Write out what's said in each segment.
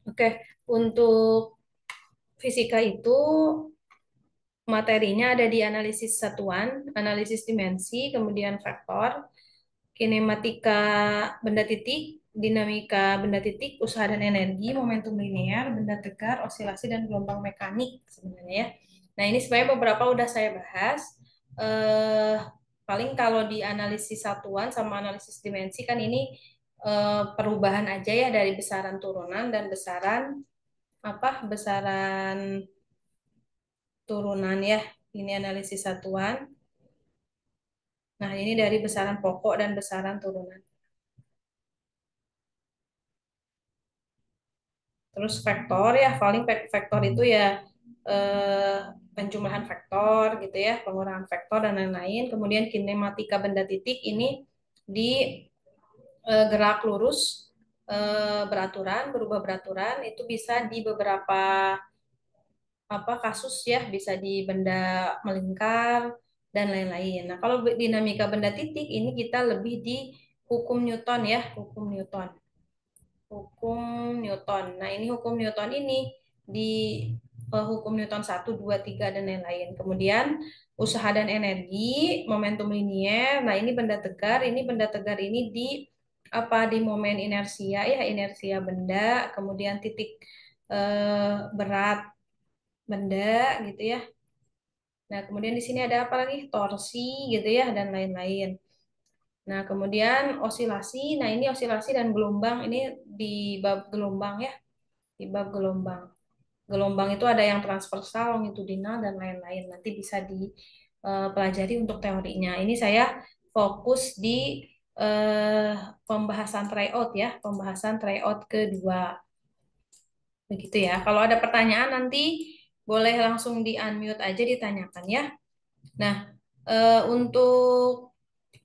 Oke, untuk fisika itu materinya ada di analisis satuan, analisis dimensi, kemudian vektor, kinematika benda titik, dinamika benda titik, usaha dan energi, momentum linear, benda tegar, osilasi dan gelombang mekanik sebenarnya ya. Nah, ini sebenarnya beberapa udah saya bahas. Eh, Paling kalau di analisis satuan sama analisis dimensi kan ini perubahan aja ya dari besaran turunan dan besaran besaran turunan ya. Ini analisis satuan. Nah, ini dari besaran pokok dan besaran turunan. Terus vektor ya, paling vektor itu ya eh, penjumlahan vektor gitu ya, pengurangan vektor dan lain-lain. Kemudian kinematika benda titik ini di gerak lurus beraturan, berubah beraturan itu bisa di beberapa kasus ya, bisa di benda melingkar dan lain-lain. Nah, kalau dinamika benda titik ini kita lebih di hukum Newton ya, hukum Newton. Hukum Newton. Nah, ini hukum Newton ini di hukum Newton 1, 2, 3 dan lain-lain. Kemudian usaha dan energi, momentum linier. Nah, ini benda tegar ini di di momen inersia ya, inersia benda, kemudian titik berat benda gitu ya. Nah, kemudian di sini ada apa lagi? Torsi gitu ya dan lain-lain. Nah, kemudian osilasi. Nah, ini osilasi dan gelombang ini di bab gelombang ya, di bab gelombang. Gelombang itu ada yang transversal, longitudinal, dan lain-lain. Nanti bisa dipelajari untuk teorinya. Ini saya fokus di eh, pembahasan tryout ya, pembahasan tryout kedua. Begitu ya. Kalau ada pertanyaan nanti boleh langsung di-unmute aja ditanyakan ya. Nah, untuk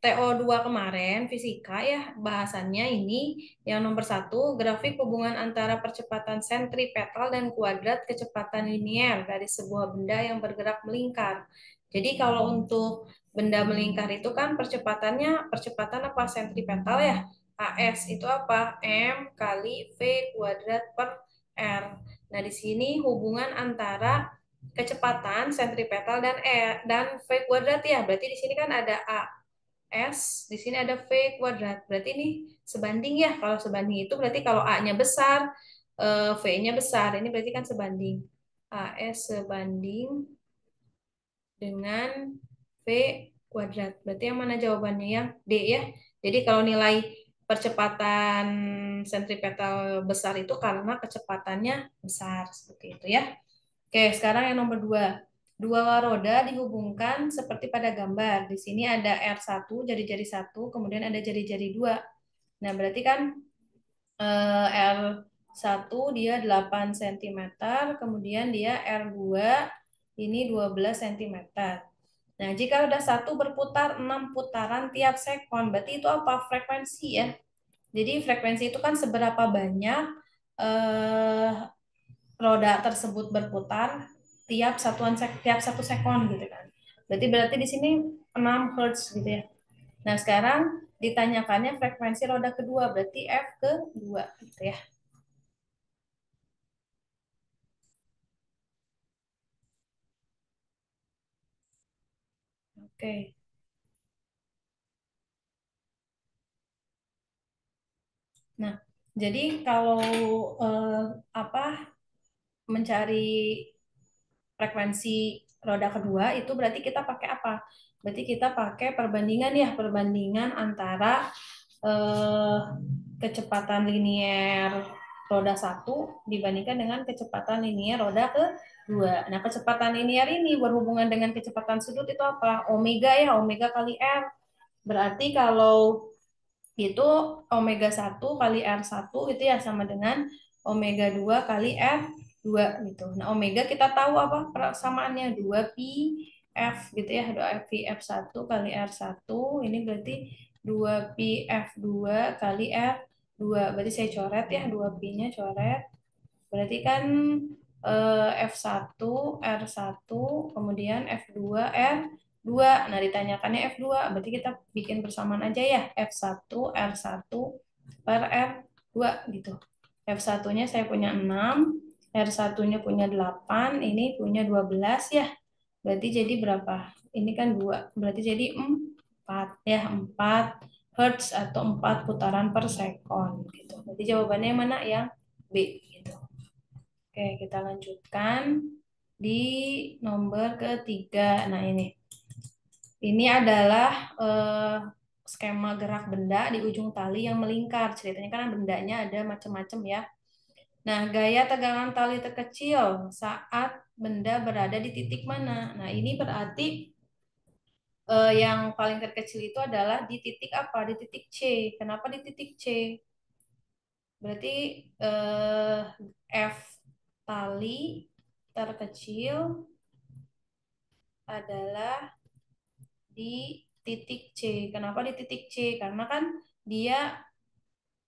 TO2 kemarin, fisika ya, bahasannya ini yang nomor satu, grafik hubungan antara percepatan sentripetal dan kuadrat kecepatan linier dari sebuah benda yang bergerak melingkar. Jadi kalau untuk benda melingkar itu kan percepatan apa? Sentripetal ya. AS itu apa? M kali V kuadrat per R. Nah, di sini hubungan antara kecepatan sentripetal dan V kuadrat ya. Berarti di sini kan ada A S, di sini ada V kuadrat. Berarti ini sebanding ya. Kalau sebanding itu berarti kalau A-nya besar, V-nya besar. Ini berarti kan sebanding. AS sebanding dengan V kuadrat. Berarti yang mana jawabannya? Yang D ya. Jadi kalau nilai percepatan sentripetal besar itu karena kecepatannya besar. Seperti itu ya. Oke, sekarang yang nomor dua. Dua roda dihubungkan seperti pada gambar. Di sini ada R1, jari-jari satu, kemudian ada jari-jari dua. Nah, berarti kan R1 dia 8 cm, kemudian dia R2 ini 12 cm. Nah, jika roda satu berputar 6 putaran tiap sekon, berarti itu apa? Frekuensi ya. Jadi frekuensi itu kan seberapa banyak eh, roda tersebut berputar tiap 1 sekon gitu kan. Berarti di sini 6 Hz gitu ya. Nah, sekarang ditanyakannya frekuensi roda kedua, berarti F kedua gitu ya. Oke. Nah, jadi kalau eh, apa mencari frekuensi roda kedua itu berarti kita pakai apa? Berarti kita pakai perbandingan ya, perbandingan antara eh, kecepatan linier roda satu dibandingkan dengan kecepatan linier roda kedua. Nah, kecepatan linier ini berhubungan dengan kecepatan sudut itu apa? Omega ya, omega kali R. Berarti kalau itu omega 1 kali R1 itu ya sama dengan omega 2 kali R2 gitu. Nah, omega kita tahu apa persamaannya 2 pi F gitu ya, 2 pi F1 kali R1 ini berarti 2 pi F2 kali R2. Berarti saya coret ya 2 pi-nya coret. Berarti kan F1 R1 kemudian F2 R2. Nah, ditanyakannya F2. Berarti kita bikin persamaan aja ya. F1 R1 per R2 gitu. F1-nya saya punya 6, R1-nya punya 8, ini punya 12 ya. Berarti jadi berapa? Ini kan 2, berarti jadi 4 ya, 4 Hertz atau 4 putaran per sekon gitu. Berarti jawabannya yang mana? Yang B gitu. Oke, kita lanjutkan di nomor ketiga. Nah, ini adalah skema gerak benda di ujung tali yang melingkar. Ceritanya kan bendanya ada macam-macam ya. Nah, gaya tegangan tali terkecil saat benda berada di titik mana? Nah, ini berarti yang paling terkecil itu adalah di titik apa? Di titik C. Kenapa di titik C? Berarti eh, F tali terkecil adalah di titik C. Kenapa di titik C? Karena kan dia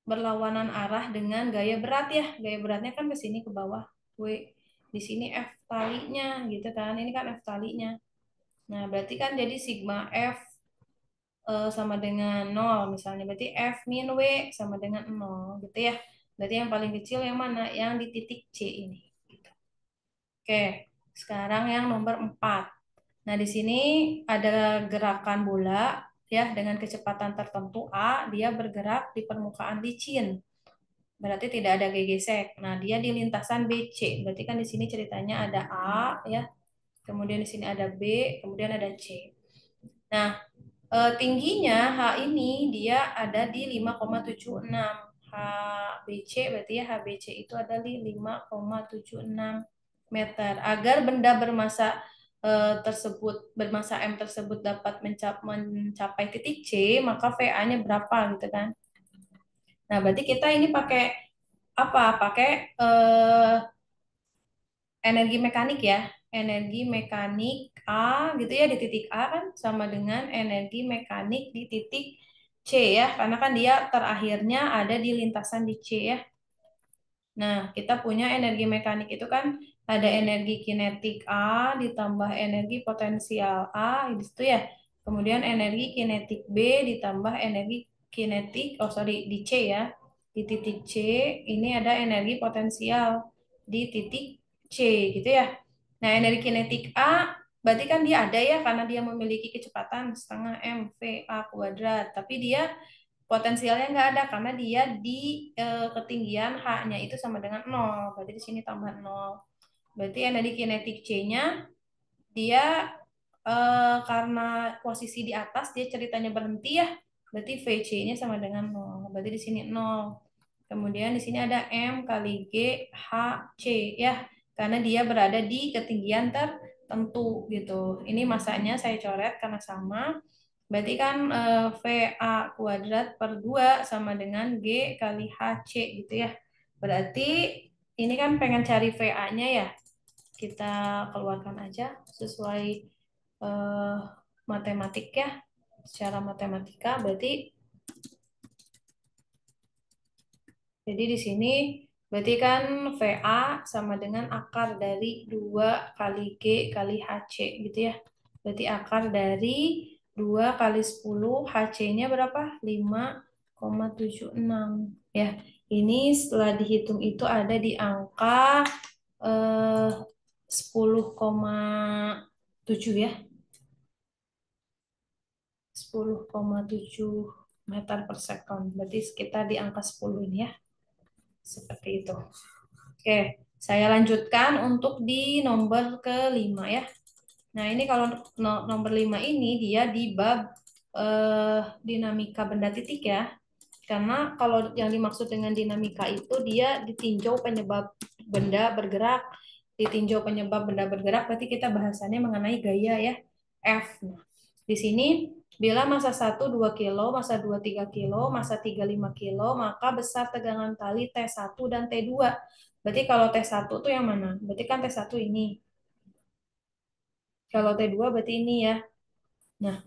berlawanan arah dengan gaya berat ya. Gaya beratnya kan ke sini ke bawah. W. Di sini F talinya gitu kan. Ini kan F talinya. Nah, berarti kan jadi sigma F sama dengan 0 misalnya. Berarti F min W sama dengan 0 gitu ya. Berarti yang paling kecil yang mana? Yang di titik C ini. Gitu. Oke, sekarang yang nomor 4. Nah, di sini ada gerakan bola ya dengan kecepatan tertentu A, dia bergerak di permukaan licin. Berarti tidak ada gegesek. Nah, dia di lintasan BC. Berarti kan di sini ceritanya ada A ya, kemudian di sini ada B, kemudian ada C. Nah, tingginya H ini dia ada di 5,76. HBC berarti ya HBC itu ada di 5,76 meter. Agar benda bermasa tersebut bermasa M tersebut dapat mencapai titik C, maka VA-nya berapa gitu kan. Nah, berarti kita ini pakai apa? Pakai energi mekanik ya. Energi mekanik A gitu ya di titik A kan sama dengan energi mekanik di titik C ya. Karena kan dia terakhirnya ada di lintasan di C ya. Nah, kita punya energi mekanik itu kan ada energi kinetik A ditambah energi potensial A gitu ya. Kemudian energi kinetik B ditambah energi kinetik, oh sorry, di C ya. Di titik C ini ada energi potensial di titik C gitu ya. Nah, energi kinetik A berarti kan dia ada ya karena dia memiliki kecepatan setengah M V A kuadrat. Tapi dia potensialnya nggak ada karena dia di ketinggian H-nya itu sama dengan 0. Berarti di sini tambah 0. Berarti energi kinetik C-nya dia karena posisi di atas dia ceritanya berhenti ya. Berarti VC-nya sama dengan 0. Berarti di sini 0. Kemudian di sini ada M kali G H C ya. Karena dia berada di ketinggian tertentu gitu. Ini masanya saya coret karena sama. Berarti kan VA kuadrat per 2 sama dengan G kali HC gitu ya. Berarti ini kan pengen cari VA-nya ya. Kita keluarkan aja sesuai eh, matematik ya. Secara matematika berarti jadi di sini berarti kan VA sama dengan akar dari 2 kali G kali HC gitu ya. Berarti akar dari 2 kali 10 HC-nya berapa? 5,76 ya. Ini setelah dihitung itu ada di angka 10,7 ya. 10,7 meter per sekon. Berarti sekitar di angka 10 ini ya. Seperti itu. Oke, saya lanjutkan untuk di nomor kelima ya. Nah, ini kalau nomor 5 ini dia di bab dinamika benda titik ya. Karena kalau yang dimaksud dengan dinamika itu dia ditinjau penyebab benda bergerak, ditinjau penyebab benda bergerak, berarti kita bahasannya mengenai gaya ya, F. Nah, di sini bila massa 1 2 kilo, massa 2 3 kilo, massa 3 5 kilo, maka besar tegangan tali T1 dan T2. Berarti kalau T1 tuh yang mana? Berarti kan T1 ini. Kalau T2 berarti ini ya. Nah,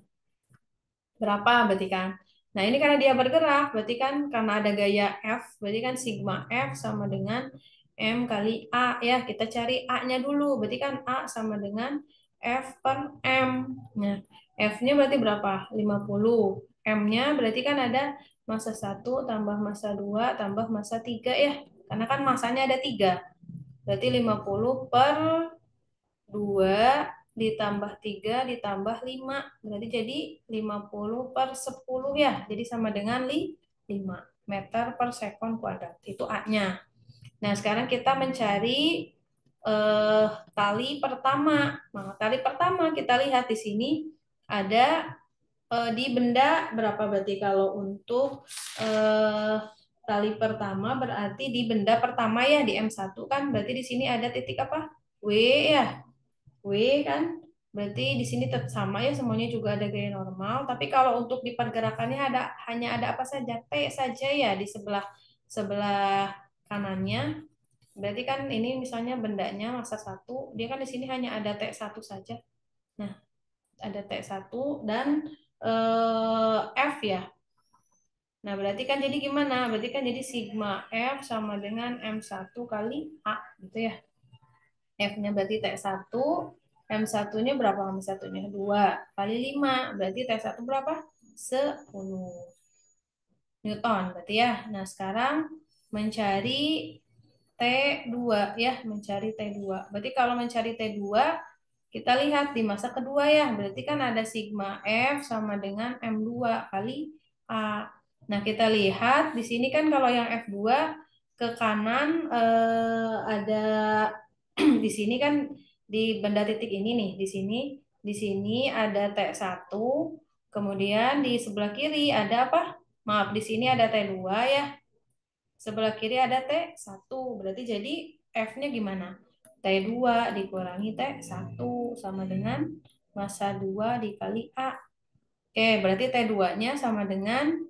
berapa berarti kan? Nah, ini karena dia bergerak, berarti kan karena ada gaya F, berarti kan sigma F sama dengan M kali A ya. Kita cari A-nya dulu, berarti kan A sama dengan F per M. Nah, F-nya berarti berapa? 50. M-nya berarti kan ada massa 1 tambah massa 2 tambah massa 3 ya. Karena kan masanya ada 3. Berarti 50 per 2 ditambah 3 ditambah 5. Berarti jadi 50 per 10 ya. Jadi sama dengan 5 meter per sekon kuadrat. Itu A-nya. Nah, sekarang kita mencari tali pertama. Nah, tali pertama kita lihat di sini ada di benda berapa berarti kalau untuk eh, tali pertama berarti di benda pertama ya di M1 kan berarti di sini ada titik apa? W ya. W kan berarti di sini tetap sama ya semuanya juga ada gaya normal tapi kalau untuk di pergerakannya hanya ada apa saja T saja ya di sebelah sebelah kanannya berarti kan ini misalnya bendanya massa 1 dia kan di sini hanya ada T1 saja. Nah, ada T1 dan F ya. Nah, berarti kan jadi gimana? Berarti kan jadi sigma F sama dengan M1 kali A gitu ya. F-nya berarti T1, M1-nya berapa M1-nya? 2 kali 5. Berarti T1 berapa? 10 Newton berarti ya. Nah, sekarang mencari T2 ya, mencari T2. Berarti kalau mencari T2 kita lihat di masa kedua ya, berarti kan ada sigma F sama dengan M2 kali A. Nah, kita lihat di sini kan kalau yang F2 ke kanan ada di sini kan di benda titik ini nih, di sini ada T1, kemudian di sebelah kiri ada apa? Maaf, di sini ada T2 ya. Sebelah kiri ada T1, berarti jadi F-nya gimana? T2 dikurangi T1 sama dengan massa 2 dikali A. Oke, berarti T2-nya sama dengan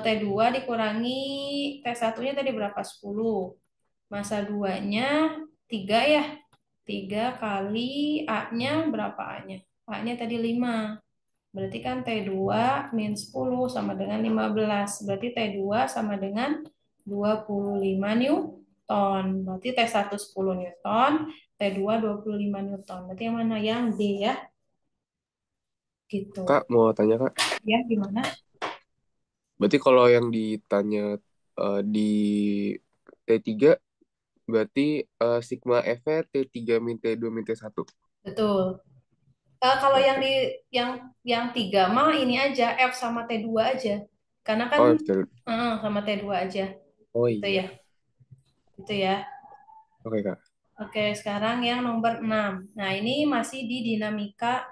T2 dikurangi T1-nya tadi berapa? 10. Massa 2-nya 3 ya. 3 kali A-nya berapa A-nya? A-nya tadi 5. Berarti kan T2 min 10 sama dengan 15. Berarti T2 sama dengan 25 Newton. Berarti T1 10 Newton, T2 25 Newton. Berarti yang mana? Yang D ya. Gitu. Kak, mau tanya Kak. Ya, gimana? Berarti kalau yang ditanya di T3, berarti sigma F-nya T3 min T2 min T1. Betul. Kalau yang Oke. di yang yang 3 mah ini aja F sama T2 aja. Karena kan Oh, betul. sama T2 aja. Oh Gitu ya. iya. Gitu ya. Oke Kak. Oke, sekarang yang nomor 6. Nah, ini masih di dinamika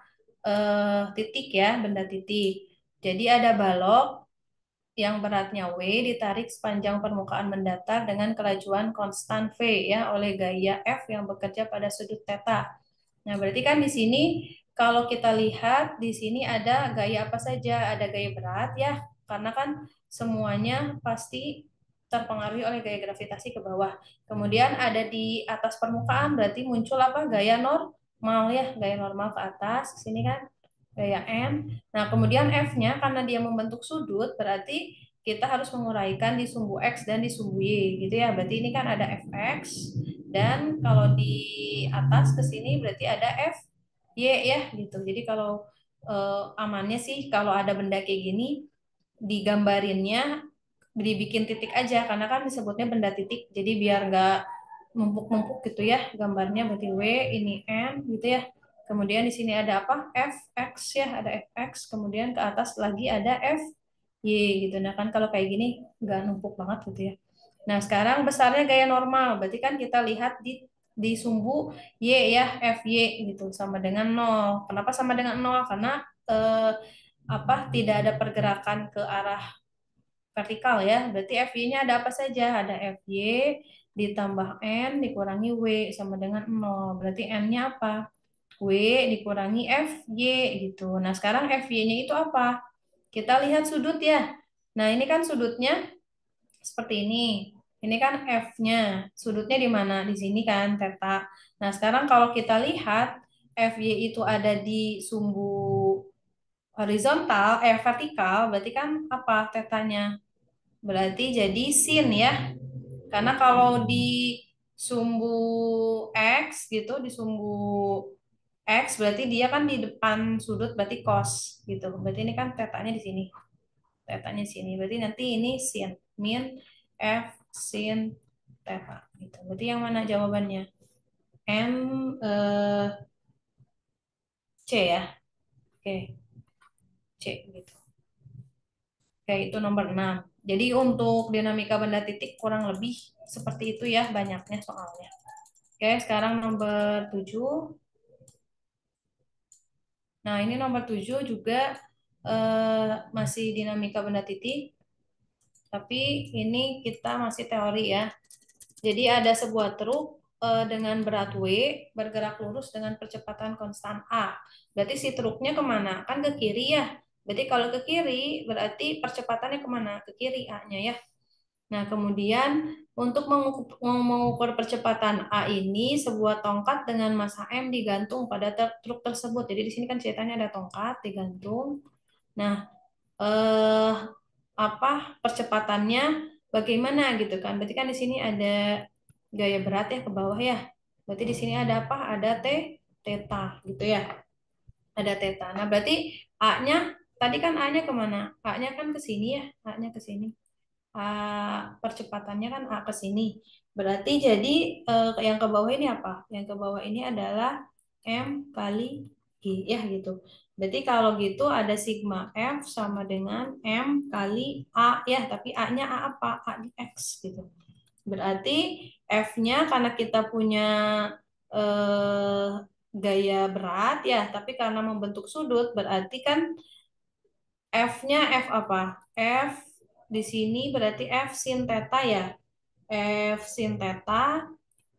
titik ya, benda titik. Jadi ada balok yang beratnya W ditarik sepanjang permukaan mendatar dengan kelajuan konstan V ya oleh gaya F yang bekerja pada sudut θ. Nah, berarti kan di sini kalau kita lihat di sini ada gaya apa saja? Ada gaya berat ya, karena kan semuanya pasti terpengaruhi oleh gaya gravitasi ke bawah. Kemudian ada di atas permukaan berarti muncul apa? Gaya normal ya, gaya normal ke atas. Sini kan gaya N. Nah, kemudian F-nya karena dia membentuk sudut berarti kita harus menguraikan di sumbu X dan di sumbu Y gitu ya. Berarti ini kan ada Fx dan kalau di atas ke sini berarti ada Fy ya gitu. Jadi kalau amannya sih kalau ada benda kayak gini digambarinnya dibikin titik aja karena kan disebutnya benda titik. Jadi biar nggak numpuk-numpuk gitu ya gambarnya berarti W ini N gitu ya. Kemudian di sini ada apa? Fx ya, ada Fx. Kemudian ke atas lagi ada Fy gitu. Nah kan kalau kayak gini nggak numpuk banget gitu ya. Nah sekarang besarnya gaya normal. Berarti kan kita lihat di sumbu Y ya, Fy gitu sama dengan nol. Kenapa sama dengan nol? Karena apa tidak ada pergerakan ke arah vertikal ya. Berarti FY-nya ada apa saja? Ada FY ditambah N dikurangi W sama dengan nol. Berarti N-nya apa? W dikurangi FY gitu. Nah, sekarang FY-nya itu apa? Kita lihat sudut ya. Nah, ini kan sudutnya seperti ini. Ini kan F-nya. Sudutnya di mana? Di sini kan, theta. Nah, sekarang kalau kita lihat FY itu ada di sumbu horizontal, vertikal, berarti kan apa tetanya? Berarti jadi sin ya. Karena kalau di sumbu X gitu, di sumbu X berarti dia kan di depan sudut berarti cos gitu. Berarti ini kan tetanya di sini. Tetanya di sini. Berarti nanti ini sin min F sin theta. Gitu. Berarti yang mana jawabannya? M C ya. Oke, C gitu. Oke, itu nomor 6. Jadi untuk dinamika benda titik kurang lebih seperti itu ya banyaknya soalnya. Oke, sekarang nomor 7. Nah, ini nomor 7 juga masih dinamika benda titik, tapi ini kita masih teori ya. Jadi ada sebuah truk dengan berat W bergerak lurus dengan percepatan konstan A. Berarti si truknya kemana? Kan ke kiri ya. Berarti kalau ke kiri berarti percepatannya kemana? Ke kiri A-nya ya. Nah, kemudian untuk mengukur percepatan A ini, sebuah tongkat dengan massa M digantung pada truk tersebut. Jadi di sini kan ceritanya ada tongkat digantung. Nah, eh, apa percepatannya bagaimana gitu kan? Berarti kan di sini ada gaya berat ya ke bawah ya. Berarti di sini ada apa? Ada theta gitu ya. Ada theta. Nah, berarti A-nya tadi kan A-nya kemana? A-nya kan ke sini ya. A-nya ke sini. A, percepatannya kan A ke sini. Berarti jadi yang ke bawah ini apa? Yang ke bawah ini adalah M kali G ya gitu. Berarti kalau gitu ada sigma F sama dengan M kali A ya, tapi A-nya A apa? A di X gitu. Berarti F-nya karena kita punya eh, gaya berat ya, tapi karena membentuk sudut berarti kan F-nya F apa? F di sini berarti F sin theta ya. F sin theta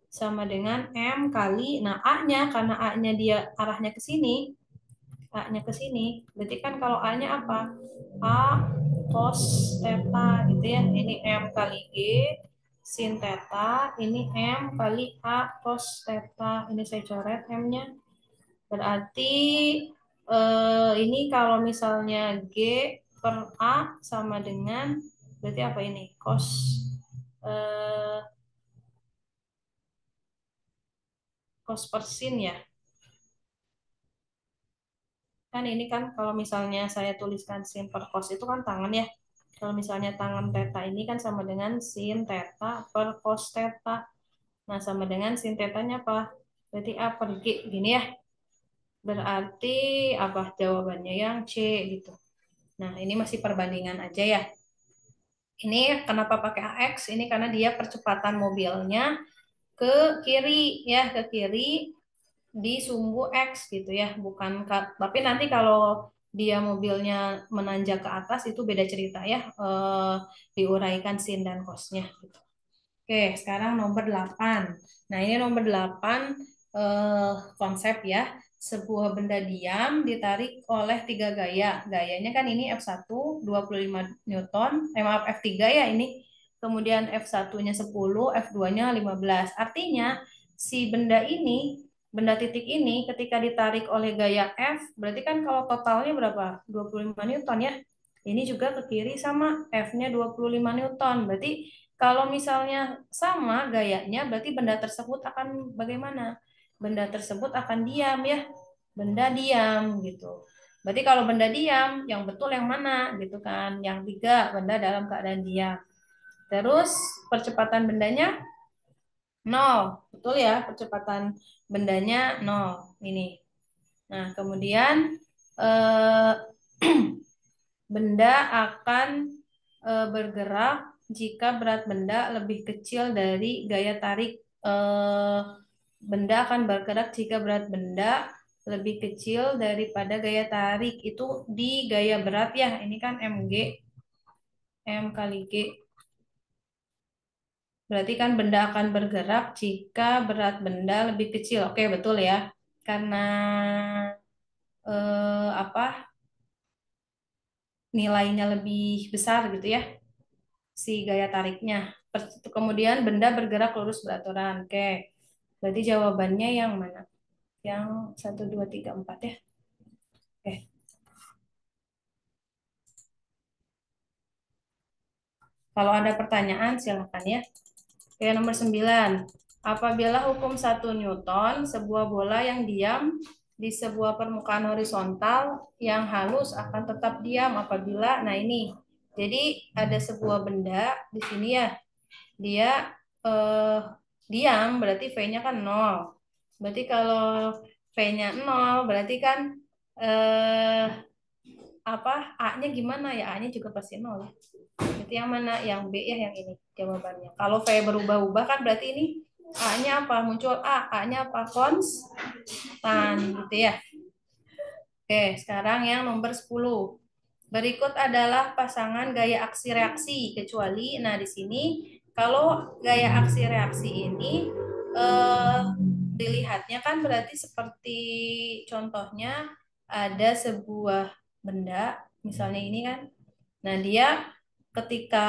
sama dengan M kali, nah A-nya karena A-nya dia arahnya ke sini, A-nya ke sini, berarti kan kalau A-nya apa? A cos theta gitu ya. Ini M kali G sin theta, ini M kali A cos theta. Ini saya coret M-nya. Berarti ini kalau misalnya G per A sama dengan berarti apa ini? Eh, cos per sin ya. Kan ini kan kalau misalnya saya tuliskan sin per cos itu kan tangan ya. Kalau misalnya tangan theta ini kan sama dengan sin theta per cos theta. Nah, sama dengan sin theta-nya apa? Berarti A per G gini ya. Berarti apa jawabannya yang C gitu. Nah, ini masih perbandingan aja ya. Ini kenapa pakai AX? Ini karena dia percepatan mobilnya ke kiri ya, ke kiri di sumbu X gitu ya, bukan tapi nanti kalau dia mobilnya menanjak ke atas itu beda cerita ya, diuraikan sin dan cosnya gitu. Oke, sekarang nomor 8. Nah, ini nomor 8 konsep ya. Sebuah benda diam ditarik oleh tiga gaya. Gayanya kan ini F1 25 Newton, maaf F3 ya ini. Kemudian F1-nya 10, F2-nya 15. Artinya si benda ini, benda titik ini ketika ditarik oleh gaya F, berarti kan kalau totalnya berapa? 25 Newton ya. Ini juga ke kiri sama F-nya 25 Newton. Berarti kalau misalnya sama gayanya, berarti benda tersebut akan bagaimana? Benda tersebut akan diam ya. Benda diam gitu. Berarti kalau benda diam, yang betul yang mana gitu kan? Yang tiga, benda dalam keadaan diam. Terus percepatan bendanya nol. Betul ya, percepatan bendanya nol. Ini. Nah, kemudian eh, benda akan bergerak jika berat benda lebih kecil dari gaya tarik. Eh, Benda akan bergerak jika berat benda lebih kecil daripada gaya tarik. Itu di gaya berat ya. Ini kan mg, M kali G. Berarti kan benda akan bergerak jika berat benda lebih kecil. Oke, betul ya. Karena apa? Nilainya lebih besar gitu ya, si gaya tariknya. Kemudian benda bergerak lurus beraturan. Oke, berarti jawabannya yang mana? Yang satu, 2, 3, 4 ya. Oke, kalau ada pertanyaan silakan ya. Oke, nomor 9. Apabila hukum 1 Newton, sebuah bola yang diam di sebuah permukaan horizontal yang halus akan tetap diam apabila, nah ini, jadi ada sebuah benda di sini ya. dia eh, diam, berarti V-nya kan nol. Berarti kalau V-nya nol, berarti kan eh, apa A-nya gimana ya? A-nya juga pasti nol. Berarti yang mana? Yang B ya, yang ini jawabannya. Kalau V berubah-ubah kan berarti ini A-nya apa? Muncul A. A-nya apa? Konstan gitu ya. Oke, sekarang yang nomor 10. Berikut adalah pasangan gaya aksi reaksi, kecuali, nah di sini kalau gaya aksi reaksi ini eh, dilihatnya kan berarti seperti contohnya ada sebuah benda, misalnya ini kan, nah dia ketika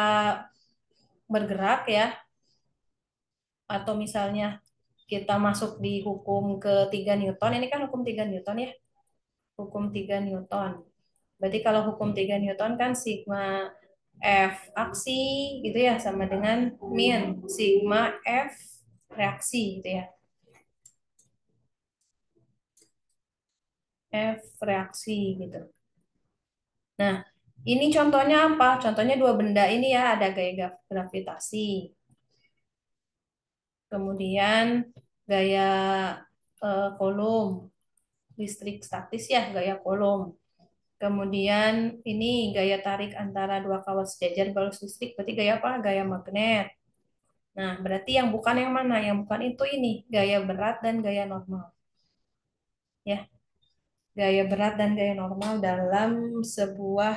bergerak ya, atau misalnya kita masuk di hukum ketiga Newton, ini kan hukum 3 Newton ya, hukum 3 Newton. Berarti kalau hukum 3 Newton kan sigma F aksi gitu ya sama dengan min sigma F reaksi gitu ya. F reaksi gitu. Nah, ini contohnya apa? Contohnya dua benda ini ya, ada gaya gravitasi. Kemudian gaya kolom, listrik statis ya, gaya kolom. Kemudian ini gaya tarik antara dua kawat sejajar balus listrik, berarti gaya apa? Gaya magnet. Nah, berarti yang bukan yang mana? Yang bukan itu ini, gaya berat dan gaya normal. Ya, gaya berat dan gaya normal dalam sebuah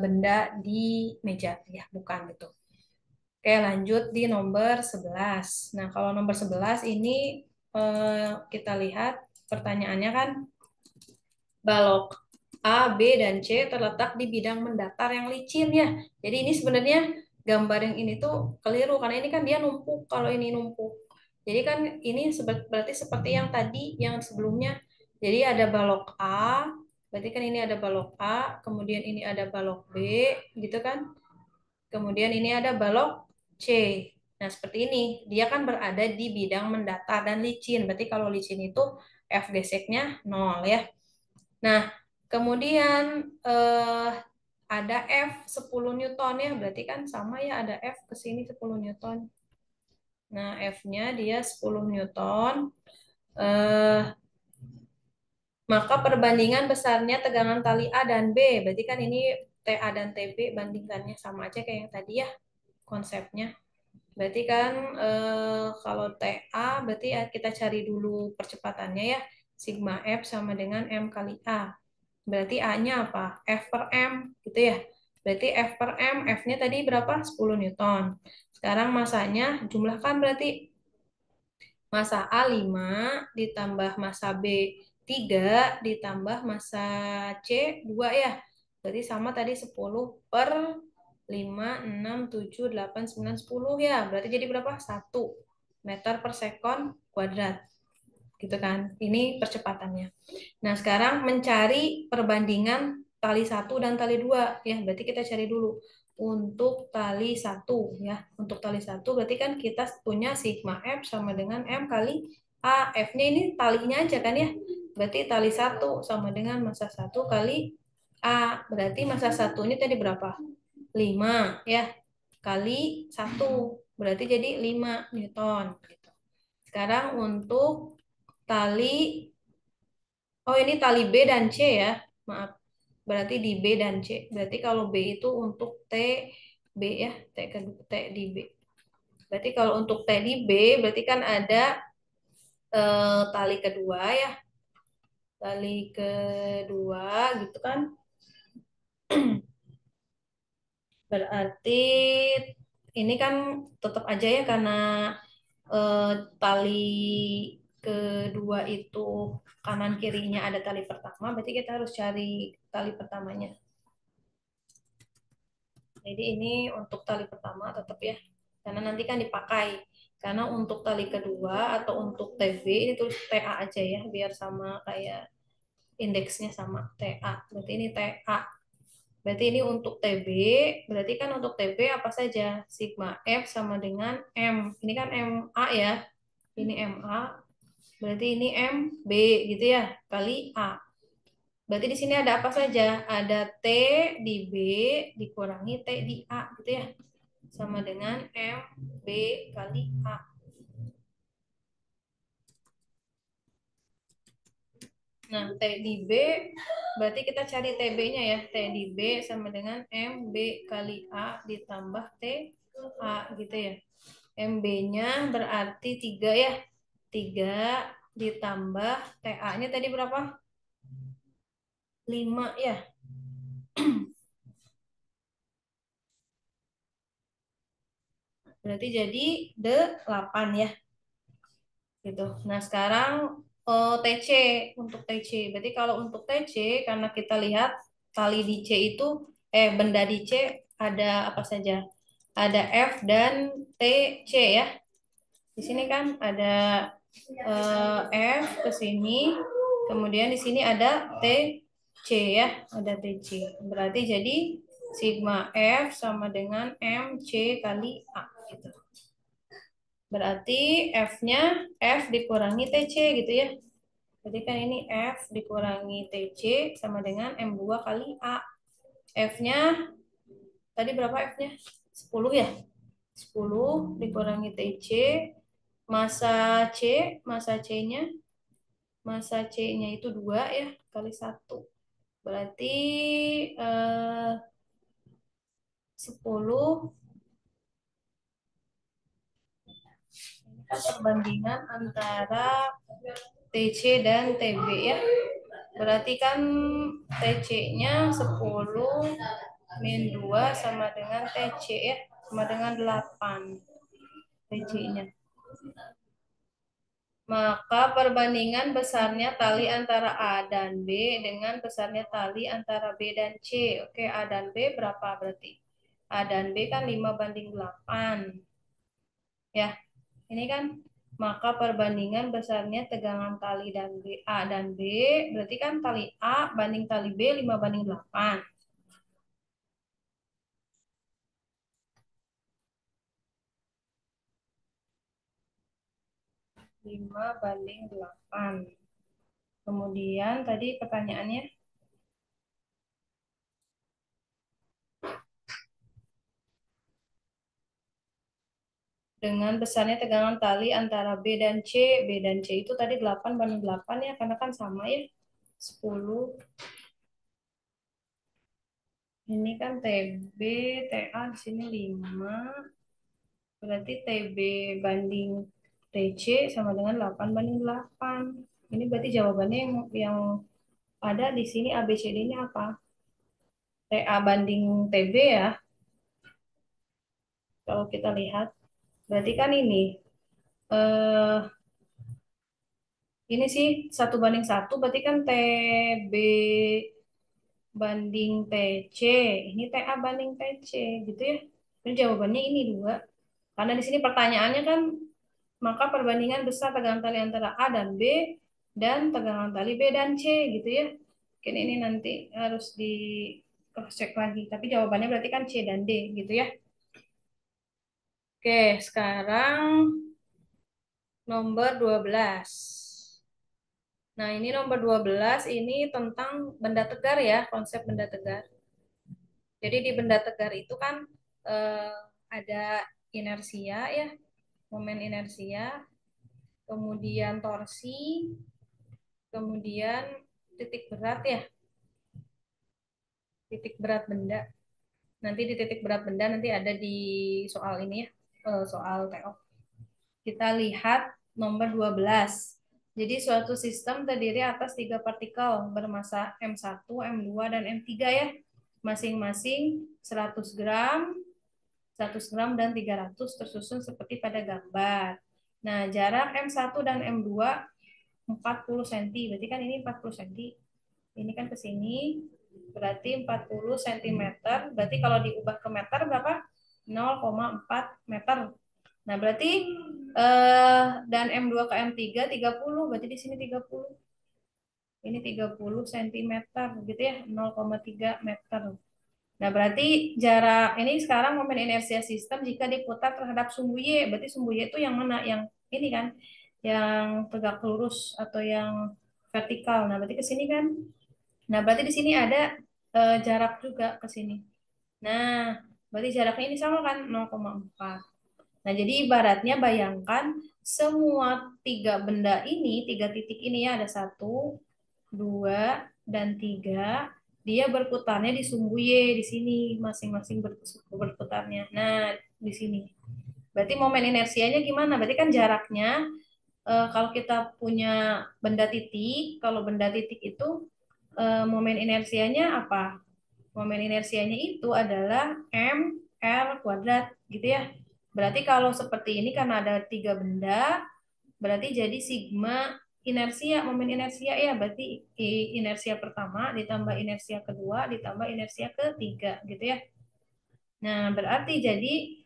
benda di meja. Ya, bukan gitu. Oke, lanjut di nomor 11. Nah, kalau nomor 11 ini kita lihat pertanyaannya kan balok A, B, dan C terletak di bidang mendatar yang licin ya. Jadi ini sebenarnya gambar yang ini tuh keliru karena ini kan dia numpuk kalau ini numpuk. Jadi kan ini berarti seperti yang tadi yang sebelumnya. Jadi ada balok A, berarti kan ini ada balok A, kemudian ini ada balok B, gitu kan? Kemudian ini ada balok C. Nah, seperti ini. Dia kan berada di bidang mendatar dan licin. Berarti kalau licin itu F geseknya 0 ya. Nah, kemudian ada F 10 Newton ya, berarti kan sama ya ada F ke sini 10 Newton. Nah, F-nya dia 10 Newton. Eh, maka perbandingan besarnya tegangan tali A dan B. Berarti kan ini TA dan TB bandingkannya sama aja kayak yang tadi ya konsepnya. Berarti kan kalau TA berarti ya kita cari dulu percepatannya ya. Sigma F sama dengan M kali A. Berarti A-nya apa? F per M, gitu ya. Berarti F per M, F-nya tadi berapa? 10 Newton. Sekarang masanya, jumlahkan berarti massa A 5 ditambah massa B 3 ditambah massa C 2 ya. Berarti sama tadi 10 per 5, 6, 7, 8, 9, 10 ya. Berarti jadi berapa? 1 meter per sekon kuadrat. Gitu kan. Ini percepatannya. Nah, sekarang mencari perbandingan tali satu dan tali dua ya. Berarti kita cari dulu untuk tali satu ya. Untuk tali satu berarti kan kita punya sigma F sama dengan M kali A. F-nya ini talinya aja kan ya. Berarti tali satu sama dengan massa satu kali A. Berarti massa satu ini tadi berapa? 5 ya. Kali satu. Berarti jadi 5 Newton. Sekarang untuk tali Oh, ini tali B dan C ya. Maaf. Berarti di B dan C. Berarti kalau B itu untuk T B ya, T kedua T di B. Berarti kalau untuk T di B berarti kan ada tali kedua ya. Tali kedua gitu kan. Berarti ini kan tetap aja ya karena tali kedua itu kanan kirinya ada tali pertama, berarti kita harus cari tali pertamanya. Jadi ini untuk tali pertama tetap ya, karena nanti kan dipakai. Karena untuk tali kedua atau untuk TB ini tulis TA aja ya, biar sama kayak indeksnya sama TA. Berarti ini TA. Berarti ini untuk TB, berarti kan untuk TB apa saja? Sigma F sama dengan M. Ini kan MA ya. Ini MA, berarti ini MB gitu ya, kali A. Berarti di sini ada apa saja? Ada T di B dikurangi T di A gitu ya. sama dengan MB kali A. Nah, T di B, berarti kita cari TB-nya ya. T di B sama dengan MB kali A ditambah TA gitu ya. MB-nya berarti 3 ya. 3 ditambah TA-nya tadi berapa? 5 ya. Berarti jadi 8 ya. Gitu. Nah, sekarang TC untuk TC. Berarti kalau untuk TC karena kita lihat tali di C itu benda di C ada apa saja? Ada F dan TC ya. Di sini kan ada F ke sini, kemudian di sini ada TC ya, ada TC. Berarti jadi sigma F sama dengan MC kali A gitu. Berarti F-nya F dikurangi TC gitu ya. Jadi kan ini F dikurangi TC sama dengan M2 kali A. F-nya tadi berapa F-nya? 10 ya? 10 dikurangi TC. Masa C, masa C-nya, masa C-nya itu 2 ya, kali 1. Berarti 10 perbandingan antara TC dan TB ya. Berarti kan TC-nya 10 min 2 sama dengan TC ya, sama dengan 8 TC-nya. Maka perbandingan besarnya tali antara A dan B dengan besarnya tali antara B dan C. Oke, A dan B berapa berarti? A dan B kan 5:8. Ya, ini kan maka perbandingan besarnya tegangan tali dan B, A dan B berarti kan tali A banding tali B 5:8. 5:8. Kemudian tadi pertanyaannya dengan besarnya tegangan tali antara B dan C. B dan C itu tadi 8:8 ya, karena kan sama ya. 10. Ini kan TB, TA di sini 5. Berarti TB banding TC sama dengan 8:8. Ini berarti jawabannya yang ada di sini ABCD-nya apa? TA banding TB ya. Kalau kita lihat, berarti kan eh ini sih 1:1, berarti kan TB banding TC. Ini TA banding TC gitu ya. Ini jawabannya ini 2. Karena di sini pertanyaannya kan maka perbandingan besar tegangan tali antara A dan B dan tegangan tali B dan C gitu ya. Mungkin ini nanti harus di cross check lagi. Tapi jawabannya berarti kan C dan D gitu ya. Oke, sekarang nomor 12. Nah, ini nomor 12 ini tentang benda tegar ya, konsep benda tegar. Jadi di benda tegar itu kan eh, ada inersia ya, momen inersia, kemudian torsi, kemudian titik berat ya, titik berat benda. Nanti di titik berat benda nanti ada di soal ini ya, soal TO. Kita lihat nomor 12. Jadi suatu sistem terdiri atas 3 partikel bermasa M1, M2, dan M3 ya. Masing-masing 100 gram, 100 gram, dan 300 tersusun seperti pada gambar. Nah, jarak M1 dan M2 40 cm. Berarti kan ini 40 cm. Ini kan ke sini. Berarti 40 cm. Berarti kalau diubah ke meter berapa? 0,4 meter. Nah, berarti dan M2 ke M3 30. Berarti di sini 30. Ini 30 cm gitu ya, 0,3 meter. Nah, berarti jarak ini sekarang momen inersia sistem jika diputar terhadap sumbu Y. Berarti sumbu Y itu yang mana? Yang ini kan, yang tegak lurus atau yang vertikal. Nah, berarti ke sini kan. Nah, berarti di sini ada jarak juga ke sini. Nah, Berarti jaraknya ini sama kan 0,4. Nah, jadi ibaratnya bayangkan semua tiga benda ini, tiga titik ini ya, ada satu, dua, dan tiga, dia berputarnya di sumbu Y di sini, masing-masing berputarnya. Nah, di sini. Berarti momen inersianya gimana? Berarti kan jaraknya, kalau kita punya benda titik, kalau benda titik itu momen inersianya apa? Momen inersianya itu adalah mr kuadrat, gitu ya. Berarti kalau seperti ini karena ada tiga benda, berarti jadi sigma inersia, momen inersia ya, berarti inersia pertama ditambah inersia kedua ditambah inersia ketiga, gitu ya. Nah, berarti jadi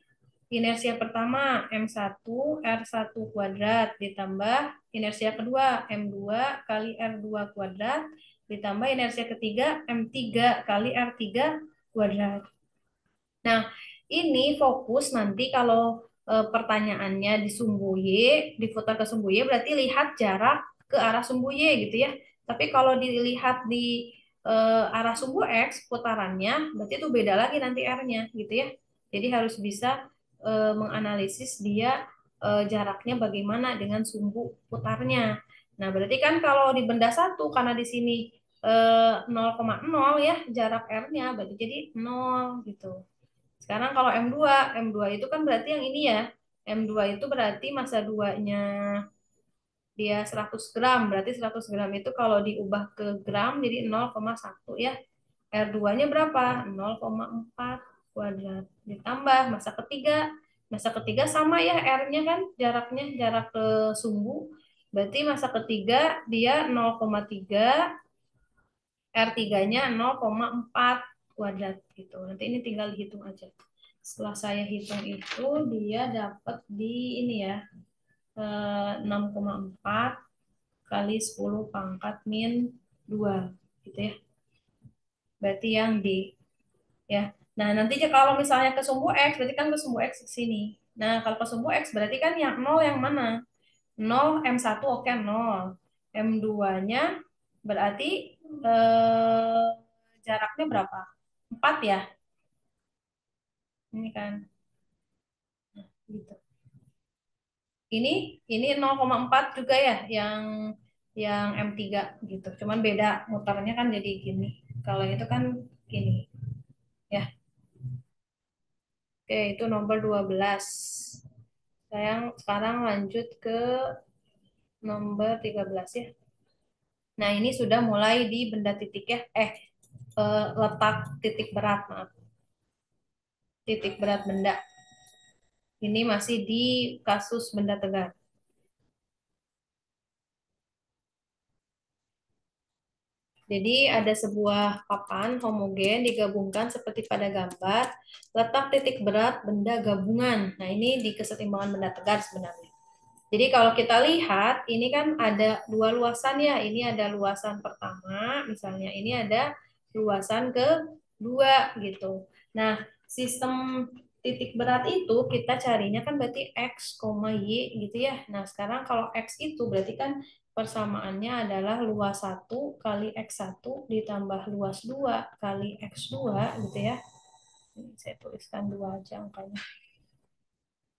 inersia pertama M1 R1 kuadrat ditambah inersia kedua M2 kali R2 kuadrat ditambah inersia ketiga M3 kali R3 kuadrat. Nah, ini fokus nanti kalau pertanyaannya di sumbu Y, diputar ke sumbu Y, berarti lihat jarak ke arah sumbu Y gitu ya. Tapi kalau dilihat di arah sumbu X, putarannya, berarti itu beda lagi nanti R-nya gitu ya. Jadi harus bisa menganalisis dia jaraknya bagaimana dengan sumbu putarnya. Nah, berarti kan kalau di benda satu, karena di sini 0,0 ya jarak R-nya, berarti jadi 0 gitu. Sekarang kalau M2 itu kan berarti yang ini ya. M2 itu berarti massa 2-nya dia 100 gram. Berarti 100 gram itu kalau diubah ke gram jadi 0,1 ya. R2-nya berapa? 0,4 kuadrat. Ditambah massa ketiga. Massa ketiga sama ya R-nya kan jaraknya, jarak ke sumbu. Berarti massa ketiga dia 0,3, R3-nya 0,4 kuadrat gitu. Nanti ini tinggal dihitung aja. Setelah saya hitung itu dia dapat di ini ya 6,4 kali 10 pangkat min 2 gitu ya. Berarti yang di ya. Nah, nanti kalau misalnya ke sumbu X berarti kan ke sumbu X ke sini. Nah, kalau ke sumbu X berarti kan yang 0 yang mana? 0 M1 oke 0. M2-nya berarti eh, jaraknya berapa? 4 ya. Ini kan gitu. Ini 0,4 juga ya yang M3 gitu. Cuman beda muternya kan jadi gini. Kalau itu kan gini ya. Oke, itu nomor 12. Saya sekarang lanjut ke nomor 13 ya. Nah, ini sudah mulai di benda titik ya. Letak titik berat, maaf. Titik berat benda. Ini masih di kasus benda tegar. Jadi ada sebuah papan homogen digabungkan seperti pada gambar, letak titik berat benda gabungan. Nah, ini di kesetimbangan benda tegar sebenarnya. Jadi kalau kita lihat, ini kan ada dua luasan ya. Ini ada luasan pertama, misalnya ini ada luasan kedua gitu. Nah, sistem titik berat itu kita carinya kan berarti X, Y gitu ya. Nah, sekarang kalau X itu berarti kan persamaannya adalah luas 1 kali X1 ditambah luas 2 kali X2 gitu ya. Ini saya tuliskan 2 aja angkanya.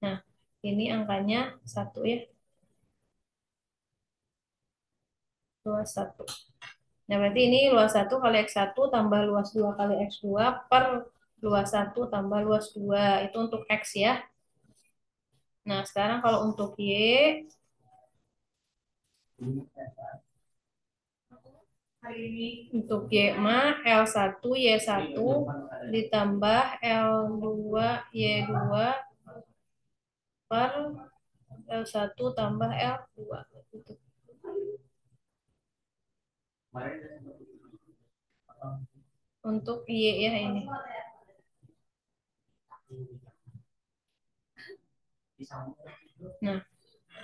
Nah, ini angkanya 1 ya. Luas 1. Nah, berarti ini luas 1 kali X1 tambah luas 2 kali X2 per luas 1 tambah luas 2. Itu untuk X ya. Nah, sekarang kalau untuk Y, untuk Y mah L1 Y1 ditambah L2 Y2 per L1 tambah L2. Untuk Y ya ini. Nah,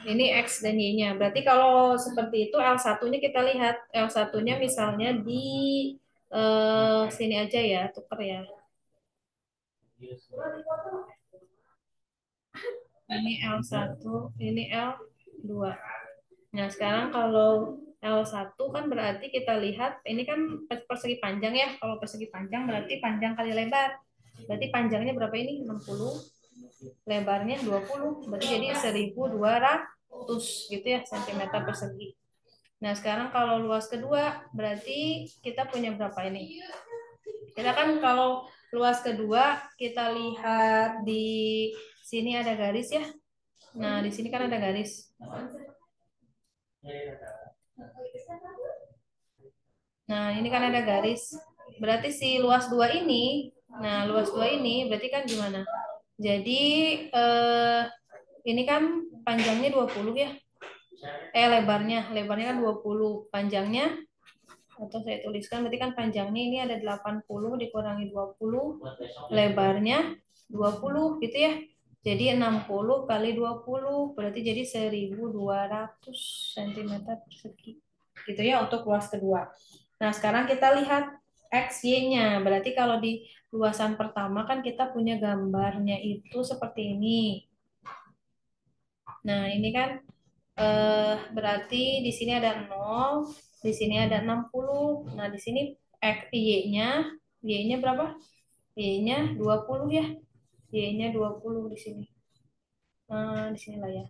ini X dan Y-nya. Berarti kalau seperti itu L1-nya kita lihat. L1-nya misalnya di sini aja ya, tuker ya. Ini L1, ini L2. Nah, sekarang kalau L1 kan berarti kita lihat, ini kan persegi panjang ya. Kalau persegi panjang berarti panjang kali lebar. Berarti panjangnya berapa ini? 60, lebarnya 20. Berarti jadi 1.200 gitu ya, sentimeter persegi. Nah, sekarang kalau luas kedua, berarti kita punya berapa ini? Kita kan kalau luas kedua, kita lihat di sini ada garis ya. Nah, di sini kan ada garis. Nah, ini kan ada garis. Berarti si luas 2 ini, nah luas 2 ini berarti kan gimana? Jadi ini kan panjangnya 20 ya. Lebarnya kan 20, panjangnya atau saya tuliskan berarti kan panjangnya ini ada 80 dikurangi 20, lebarnya 20 gitu ya. Jadi 60 kali 20 berarti jadi 1.200 cm persegi. Gitu ya untuk luas kedua. Nah, sekarang kita lihat X, Y-nya. Berarti kalau di luasan pertama kan kita punya gambarnya itu seperti ini. Nah, ini kan berarti di sini ada 0, di sini ada 60. Nah, di sini X, Y-nya, Y-nya berapa? Y-nya 20 ya. Y-nya 20 di sini. Di sini lah ya.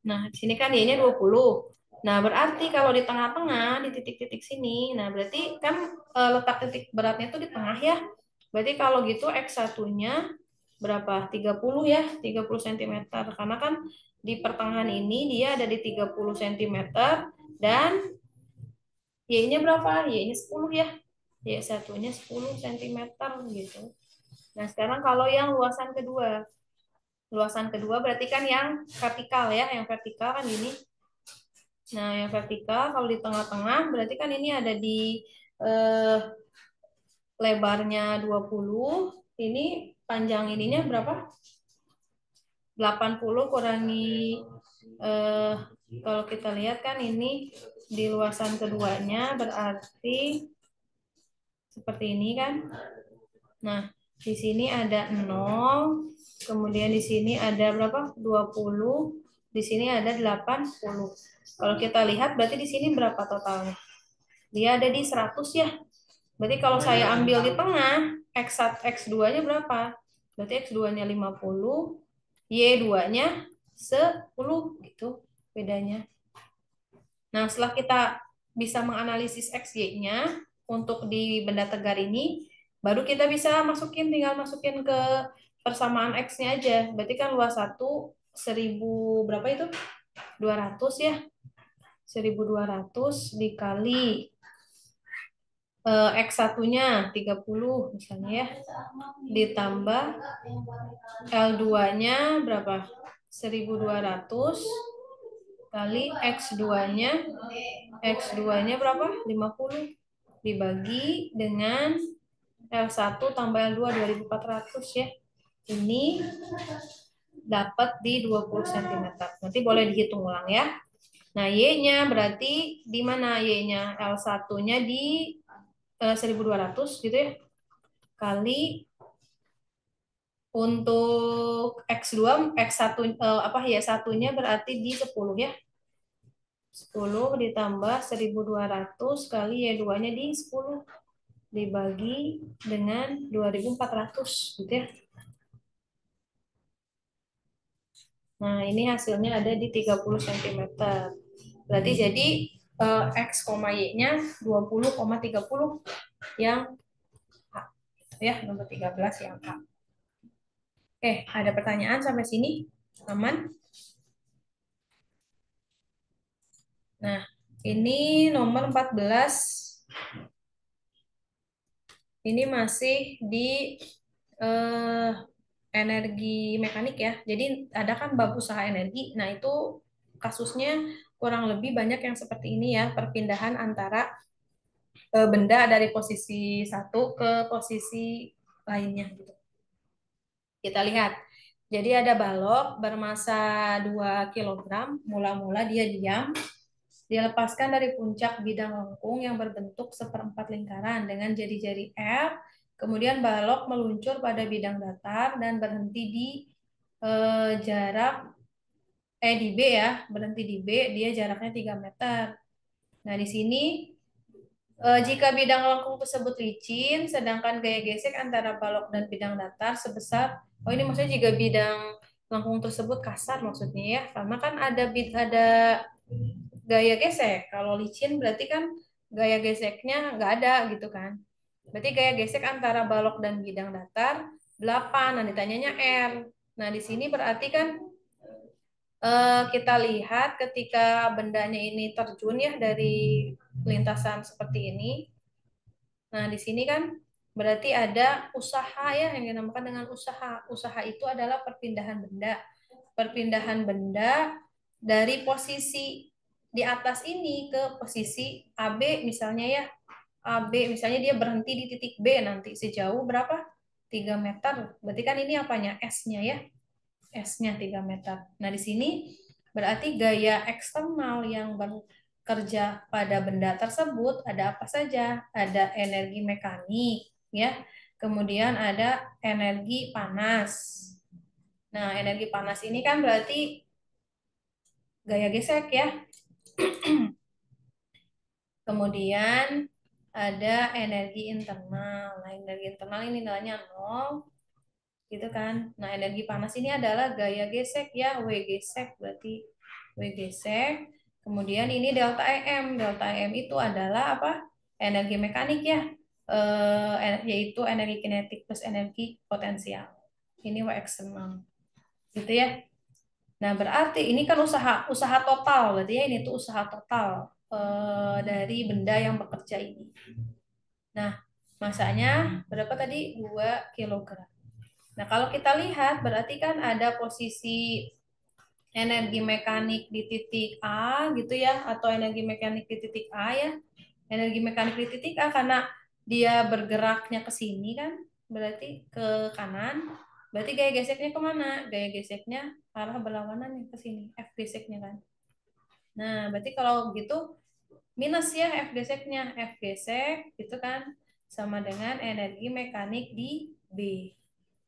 Nah, di sini kan Y-nya 20. Nah, berarti kalau di tengah-tengah, di titik-titik sini, nah berarti kan letak titik beratnya itu di tengah ya. Berarti kalau gitu X1-nya berapa? 30 ya, 30 cm. Karena kan di pertengahan ini dia ada di 30 cm dan Y-nya berapa? Y-nya 10 ya. Y1-nya 10 cm gitu. Nah, sekarang kalau yang luasan kedua. Luasan kedua berarti kan yang vertikal ya, yang vertikal kan ini. Nah, yang vertikal kalau di tengah-tengah berarti kan ini ada di eh, lebarnya 20, ini panjang ininya berapa? 80 kurangi eh, kalau kita lihat kan ini di luasan keduanya berarti seperti ini kan. Nah, di sini ada 0, kemudian di sini ada berapa? 20, di sini ada 80. Kalau kita lihat berarti di sini berapa totalnya? Dia ada di 100 ya. Berarti kalau saya ambil di tengah, X2-nya berapa? Berarti X2-nya 50, Y2-nya 10 gitu bedanya. Nah, setelah kita bisa menganalisis X, Y-nya untuk di benda tegar ini, baru kita bisa tinggal masukin ke persamaan X-nya aja. Berarti kan luas 1 1000 berapa itu? 200 ya. 1.200 dikali X1-nya 30 misalnya ya. Ditambah L2-nya berapa? 1.200 kali X2-nya berapa? 50 dibagi dengan L1 tambah L2 2.400 ya. Ini dapat di 20 cm. Nanti boleh dihitung ulang ya. Nah, Y-nya berarti di mana Y-nya? L1-nya di 1.200 gitu ya. Kali untuk X2, X1 apa ya, satunya berarti di 10 ya. 10 ditambah 1.200 kali Y2-nya di 10 dibagi dengan 2.400 gitu ya. Nah, ini hasilnya ada di 30 cm. Berarti jadi X, Y-nya 20,30 yang A. Ya, nomor 13 yang A. Oke, ada pertanyaan sampai sini? Aman? Nah, ini nomor 14. Ini masih di eh, energi mekanik ya. Jadi ada kan bab usaha energi. Nah, itu kasusnya kurang lebih banyak yang seperti ini ya, perpindahan antara benda dari posisi satu ke posisi lainnya gitu. Kita lihat. Jadi ada balok bermasa 2 kilogram. Mula-mula dia diam. Dilepaskan dari puncak bidang lengkung yang berbentuk seperempat lingkaran dengan jari-jari R. Kemudian balok meluncur pada bidang datar dan berhenti di jarak di B ya, berhenti di B, dia jaraknya 3 meter. Nah, di sini Jika bidang lengkung tersebut licin, sedangkan gaya gesek antara balok dan bidang datar sebesar, oh ini maksudnya jika bidang lengkung tersebut kasar maksudnya ya, karena kan ada gaya gesek. Kalau licin berarti kan gaya geseknya nggak ada gitu kan. Berarti gaya gesek antara balok dan bidang datar 8. Nah, ditanyanya R. Nah, di sini berarti kan kita lihat ketika bendanya ini terjun ya dari lintasan seperti ini. Nah, di sini kan berarti ada usaha ya yang dinamakan dengan usaha. Usaha itu adalah perpindahan benda. Perpindahan benda dari posisi di atas ini ke posisi AB misalnya ya. AB misalnya dia berhenti di titik B nanti sejauh berapa? 3 meter. Berarti kan ini apanya? S-nya ya. S-nya 3 meter. Nah, di sini berarti gaya eksternal yang bekerja pada benda tersebut ada apa saja? Ada energi mekanik, ya. Kemudian ada energi panas. Nah, energi panas ini kan berarti gaya gesek ya. Kemudian ada energi internal. Nah, energi internal ini nilainya 0 gitu kan. Nah, energi panas ini adalah gaya gesek ya, W gesek berarti W gesek. Kemudian ini delta EM. Delta EM itu adalah apa? Energi mekanik ya, yaitu energi kinetik plus energi potensial. Ini W eksternal, gitu ya. Nah, berarti ini kan usaha usaha total, berarti ya ini tuh usaha total dari benda yang bekerja ini. Nah, masanya berapa tadi? 2 kilogram. Nah, kalau kita lihat berarti kan ada posisi energi mekanik di titik A gitu ya, atau energi mekanik di titik A ya. Energi mekanik di titik A karena dia bergeraknya ke sini kan, berarti ke kanan. Berarti gaya geseknya kemana? Gaya geseknya arah berlawanan yang ke sini, F geseknya kan. Nah, berarti kalau gitu minus ya F geseknya. F gesek gitu kan sama dengan energi mekanik di B.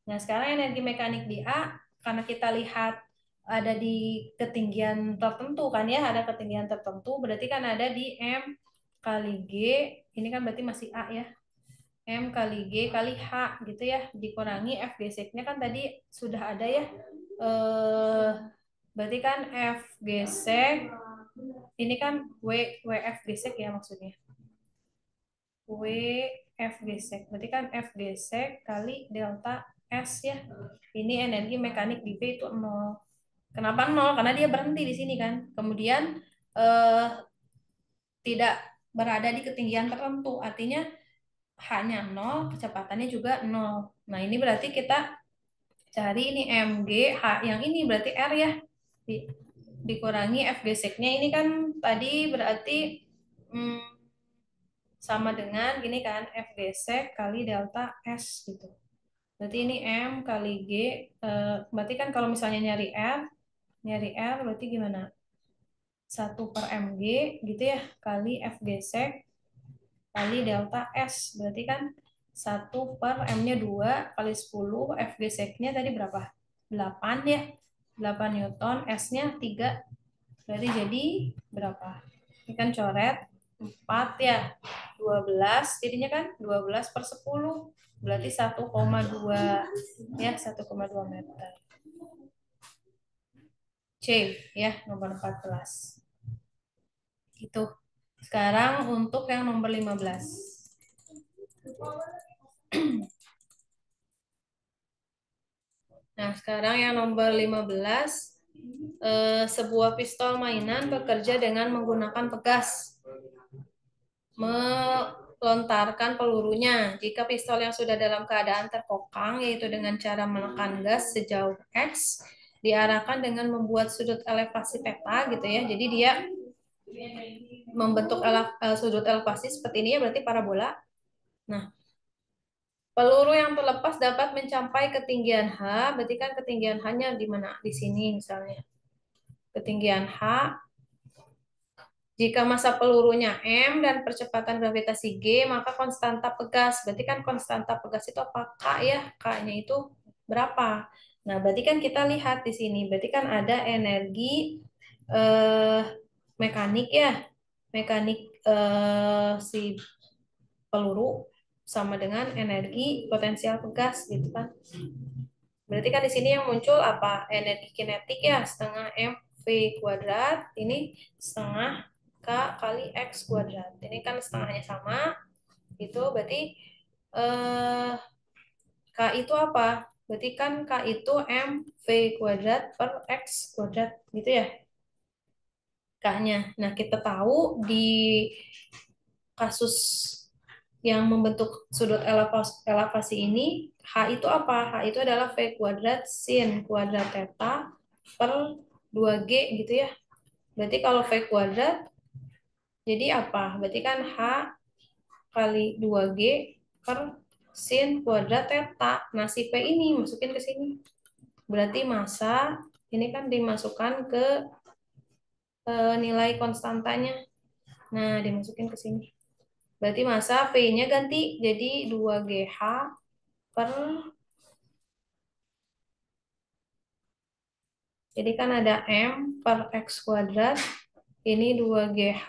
Nah, sekarang energi mekanik di A, karena kita lihat ada di ketinggian tertentu kan ya, ada ketinggian tertentu, berarti kan ada di M kali G, ini kan berarti masih A ya, M kali G kali H gitu ya, dikurangi F geseknya kan tadi sudah ada ya, berarti kan F gesek, ini kan WF gesek ya maksudnya. WF gesek. Berarti kan F gesek kali delta S ya. Ini energi mekanik di B itu 0. Kenapa 0? Karena dia berhenti di sini kan. Kemudian eh, tidak berada di ketinggian tertentu. Artinya hanya 0, kecepatannya juga 0. Nah, ini berarti kita cari ini MG, H yang ini berarti R ya. Dikurangi F geseknya ini kan tadi berarti hmm, sama dengan gini kan F gesek kali delta S gitu. Berarti ini M kali G, berarti kan kalau misalnya nyari R berarti gimana? 1/mg gitu ya, kali F gesek kali delta S. Berarti kan 1/M-nya 2 kali 10, F geseknya tadi berapa? 8 ya, 8 Newton, S-nya 3. Berarti jadi berapa? Ini kan coret 4 ya, 12, jadinya kan 12/10. Berarti 1,2 ya, 1,2 meter. C ya, nomor 14. Itu. Sekarang untuk yang nomor 15. Nah, sekarang yang nomor 15, sebuah pistol mainan bekerja dengan menggunakan pegas. Melontarkan pelurunya. Jika pistol yang sudah dalam keadaan terkokang, yaitu dengan cara menekan gas sejauh X, diarahkan dengan membuat sudut elevasi peta gitu ya. Jadi dia membentuk sudut elevasi seperti ini ya, berarti parabola. Nah, peluru yang terlepas dapat mencapai ketinggian H, berarti kan ketinggian H-nya di mana? Di sini misalnya. Ketinggian H, jika massa pelurunya M dan percepatan gravitasi G, maka konstanta pegas. Berarti kan konstanta pegas itu apa? K ya, K-nya itu berapa? Nah, berarti kan kita lihat di sini. Berarti kan ada energi eh, mekanik ya. Mekanik si peluru sama dengan energi potensial gas gitu kan. Berarti kan di sini yang muncul apa? Energi kinetik ya, setengah mv kuadrat, ini setengah k kali x kuadrat. Ini kan setengahnya sama, itu berarti eh, k itu apa? Berarti kan k itu mv kuadrat per x kuadrat, gitu ya, k-nya. Nah, kita tahu di kasus yang membentuk sudut elevasi ini, H itu apa? H itu adalah V kuadrat sin kuadrat theta per 2G gitu ya. Berarti kalau V kuadrat, jadi apa? Berarti kan H kali 2G per sin kuadrat theta. Nah, si P ini masukin ke sini. Berarti massa ini kan dimasukkan ke nilai konstantanya. Nah, dimasukin ke sini. Berarti massa V-nya ganti jadi 2GH per, jadi kan ada M per X kuadrat, ini 2GH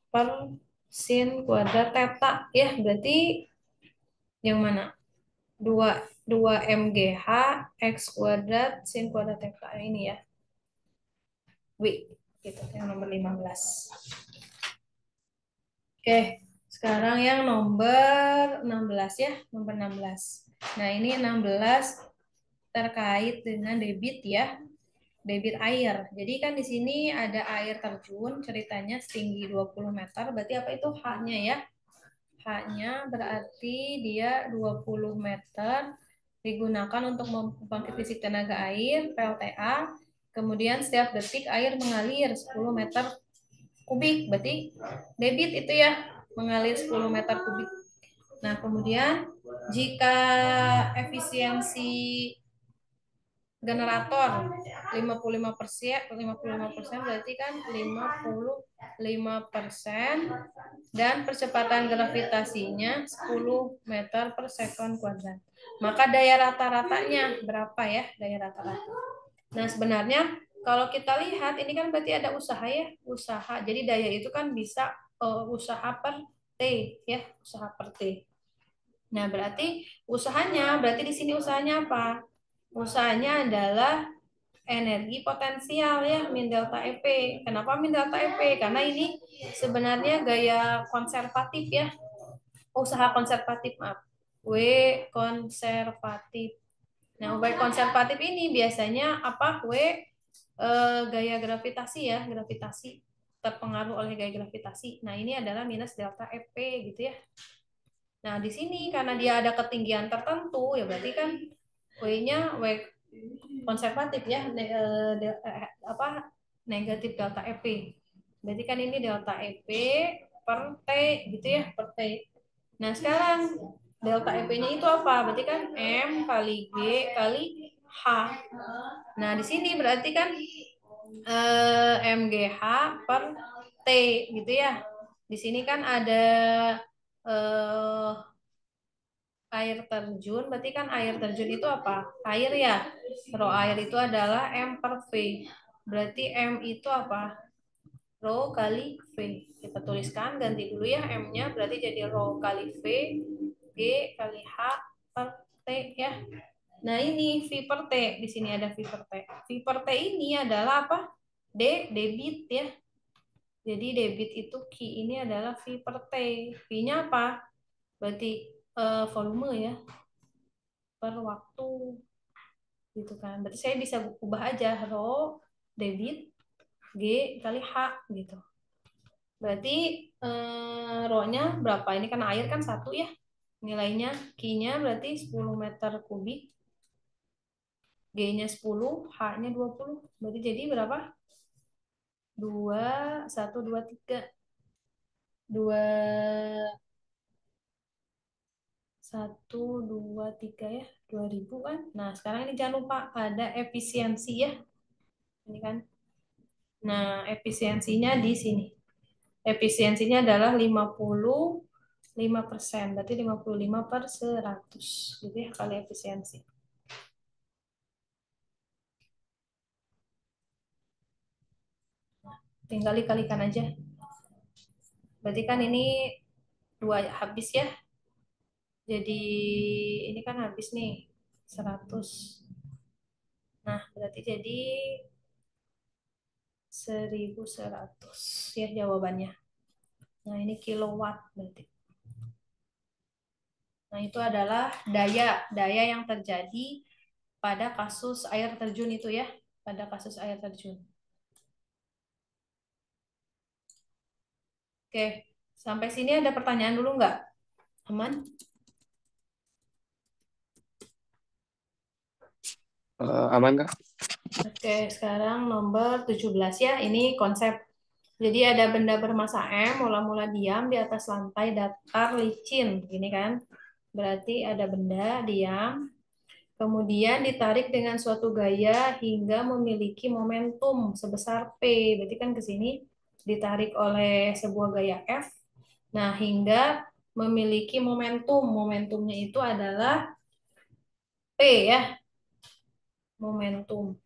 per sin kuadrat theta. Ya, berarti yang mana? 2, 2MGH X kuadrat sin kuadrat theta ini ya. W, gitu, yang nomor 15. Oke, sekarang yang nomor 16 ya, nomor 16. Nah, ini 16 terkait dengan debit ya, debit air. Jadi kan di sini ada air terjun, ceritanya setinggi 20 meter, berarti apa itu H-nya ya? H-nya berarti dia 20 meter digunakan untuk membangkit listrik tenaga air, PLTA. Kemudian setiap detik air mengalir 10 meter kubik, berarti debit itu ya, mengalir 10 meter kubik. Nah, kemudian jika efisiensi generator 55% berarti kan 55% dan percepatan gravitasinya 10 meter per sekon kuadrat. Maka daya rata-ratanya berapa ya, daya rata-rata? Nah, sebenarnya kalau kita lihat ini kan berarti ada usaha ya, usaha. Jadi daya itu kan bisa usaha per T ya, usaha per T. Nah, berarti usahanya, berarti di sini usahanya apa? Usahanya adalah energi potensial ya, min delta EP. Kenapa min delta EP? Karena ini sebenarnya gaya konservatif ya. Usaha konservatif, maaf. W konservatif. Nah, W konservatif ini biasanya apa? W gaya gravitasi ya, gravitasi, terpengaruh oleh gaya gravitasi. Nah, ini adalah minus delta EP gitu ya. Nah, di sini karena dia ada ketinggian tertentu, ya berarti kan W-nya W konservatif ya, apa, negatif delta EP. Berarti kan ini delta EP per T gitu ya, per T. Nah, sekarang delta EP-nya itu apa? Berarti kan M kali G kali H. Nah, di sini berarti kan MGH per T gitu ya. Di sini kan ada eh, air terjun, berarti kan air terjun itu apa? Air ya. Rho air itu adalah M per V. Berarti M itu apa? Rho kali V. Kita tuliskan, ganti dulu ya M-nya, berarti jadi rho kali V, G kali H per T ya. Nah, ini V per T. Di sini ada V per T. V per T ini adalah apa? Debit ya. Jadi debit itu Q ini adalah V per T. V-nya apa? Berarti volume ya, per waktu gitu kan. Berarti saya bisa ubah aja rho debit G kali H gitu. Berarti rho-nya berapa? Ini kan air kan satu ya. Nilainya Q-nya berarti 10 meter kubik. G-nya 10, H-nya 20. Berarti jadi berapa? 2, 1, 2, 3. 2, 1, 2, 3 ya. 2000 kan. Nah, sekarang ini jangan lupa ada efisiensi ya. Ini kan. Nah, efisiensinya di sini. Efisiensinya adalah 55%. Berarti 55 per 100. Gitu ya, kali efisiensi. Tinggal dikalikan aja. Berarti kan ini 2 habis ya. Jadi ini kan habis nih 100. Nah, berarti jadi 1100 ya jawabannya. Nah, ini kilowatt berarti. Nah, itu adalah daya daya yang terjadi pada kasus air terjun itu ya, pada kasus air terjun. Oke, sampai sini ada pertanyaan dulu nggak? Aman? Aman Kak? Oke, sekarang nomor 17 ya. Ini konsep. Jadi ada benda bermasa M, mula-mula diam di atas lantai datar licin. Gini kan. Berarti ada benda diam, kemudian ditarik dengan suatu gaya hingga memiliki momentum sebesar P. Berarti kan ke sini ditarik oleh sebuah gaya F. Nah, hingga memiliki momentum. Momentumnya itu adalah P ya, momentum.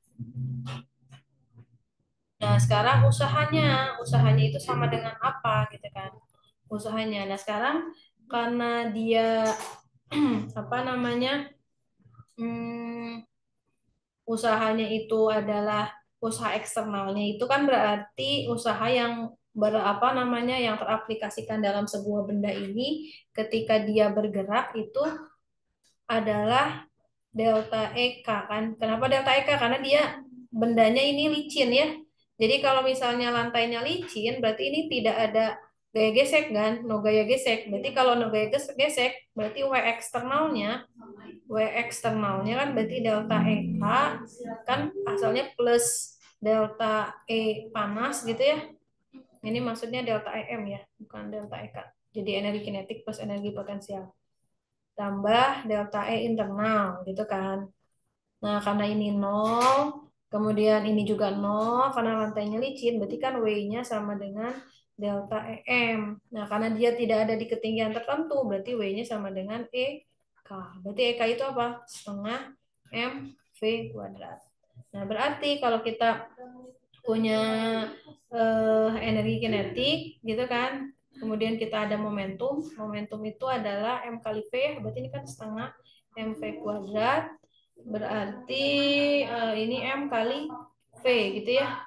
Nah, sekarang usahanya itu sama dengan apa gitu kan? Usahanya. Nah, sekarang karena dia apa namanya? hmm, Usahanya itu adalah usaha eksternalnya itu kan berarti usaha yang berapa namanya yang teraplikasikan dalam sebuah benda ini ketika dia bergerak itu adalah delta EK kan. Kenapa delta EK? Karena dia bendanya ini licin ya. Jadi kalau misalnya lantainya licin, berarti ini tidak ada gaya gesek kan, no gaya gesek. Berarti kalau no gaya gesek, berarti W eksternalnya kan berarti delta EK kan asalnya plus delta E panas gitu ya. Ini maksudnya delta EM ya, bukan delta EK. Jadi energi kinetik plus energi potensial tambah delta E internal gitu kan. Nah, karena ini nol, kemudian ini juga nol, karena lantainya licin, berarti kan W-nya sama dengan delta EM. Nah, karena dia tidak ada di ketinggian tertentu, berarti W-nya sama dengan EK. Berarti EK itu apa? Setengah MV kuadrat. Nah, berarti kalau kita punya energi kinetik, gitu kan, kemudian kita ada momentum, momentum itu adalah M kali V, berarti ini kan setengah MV kuadrat, berarti ini M kali V gitu ya.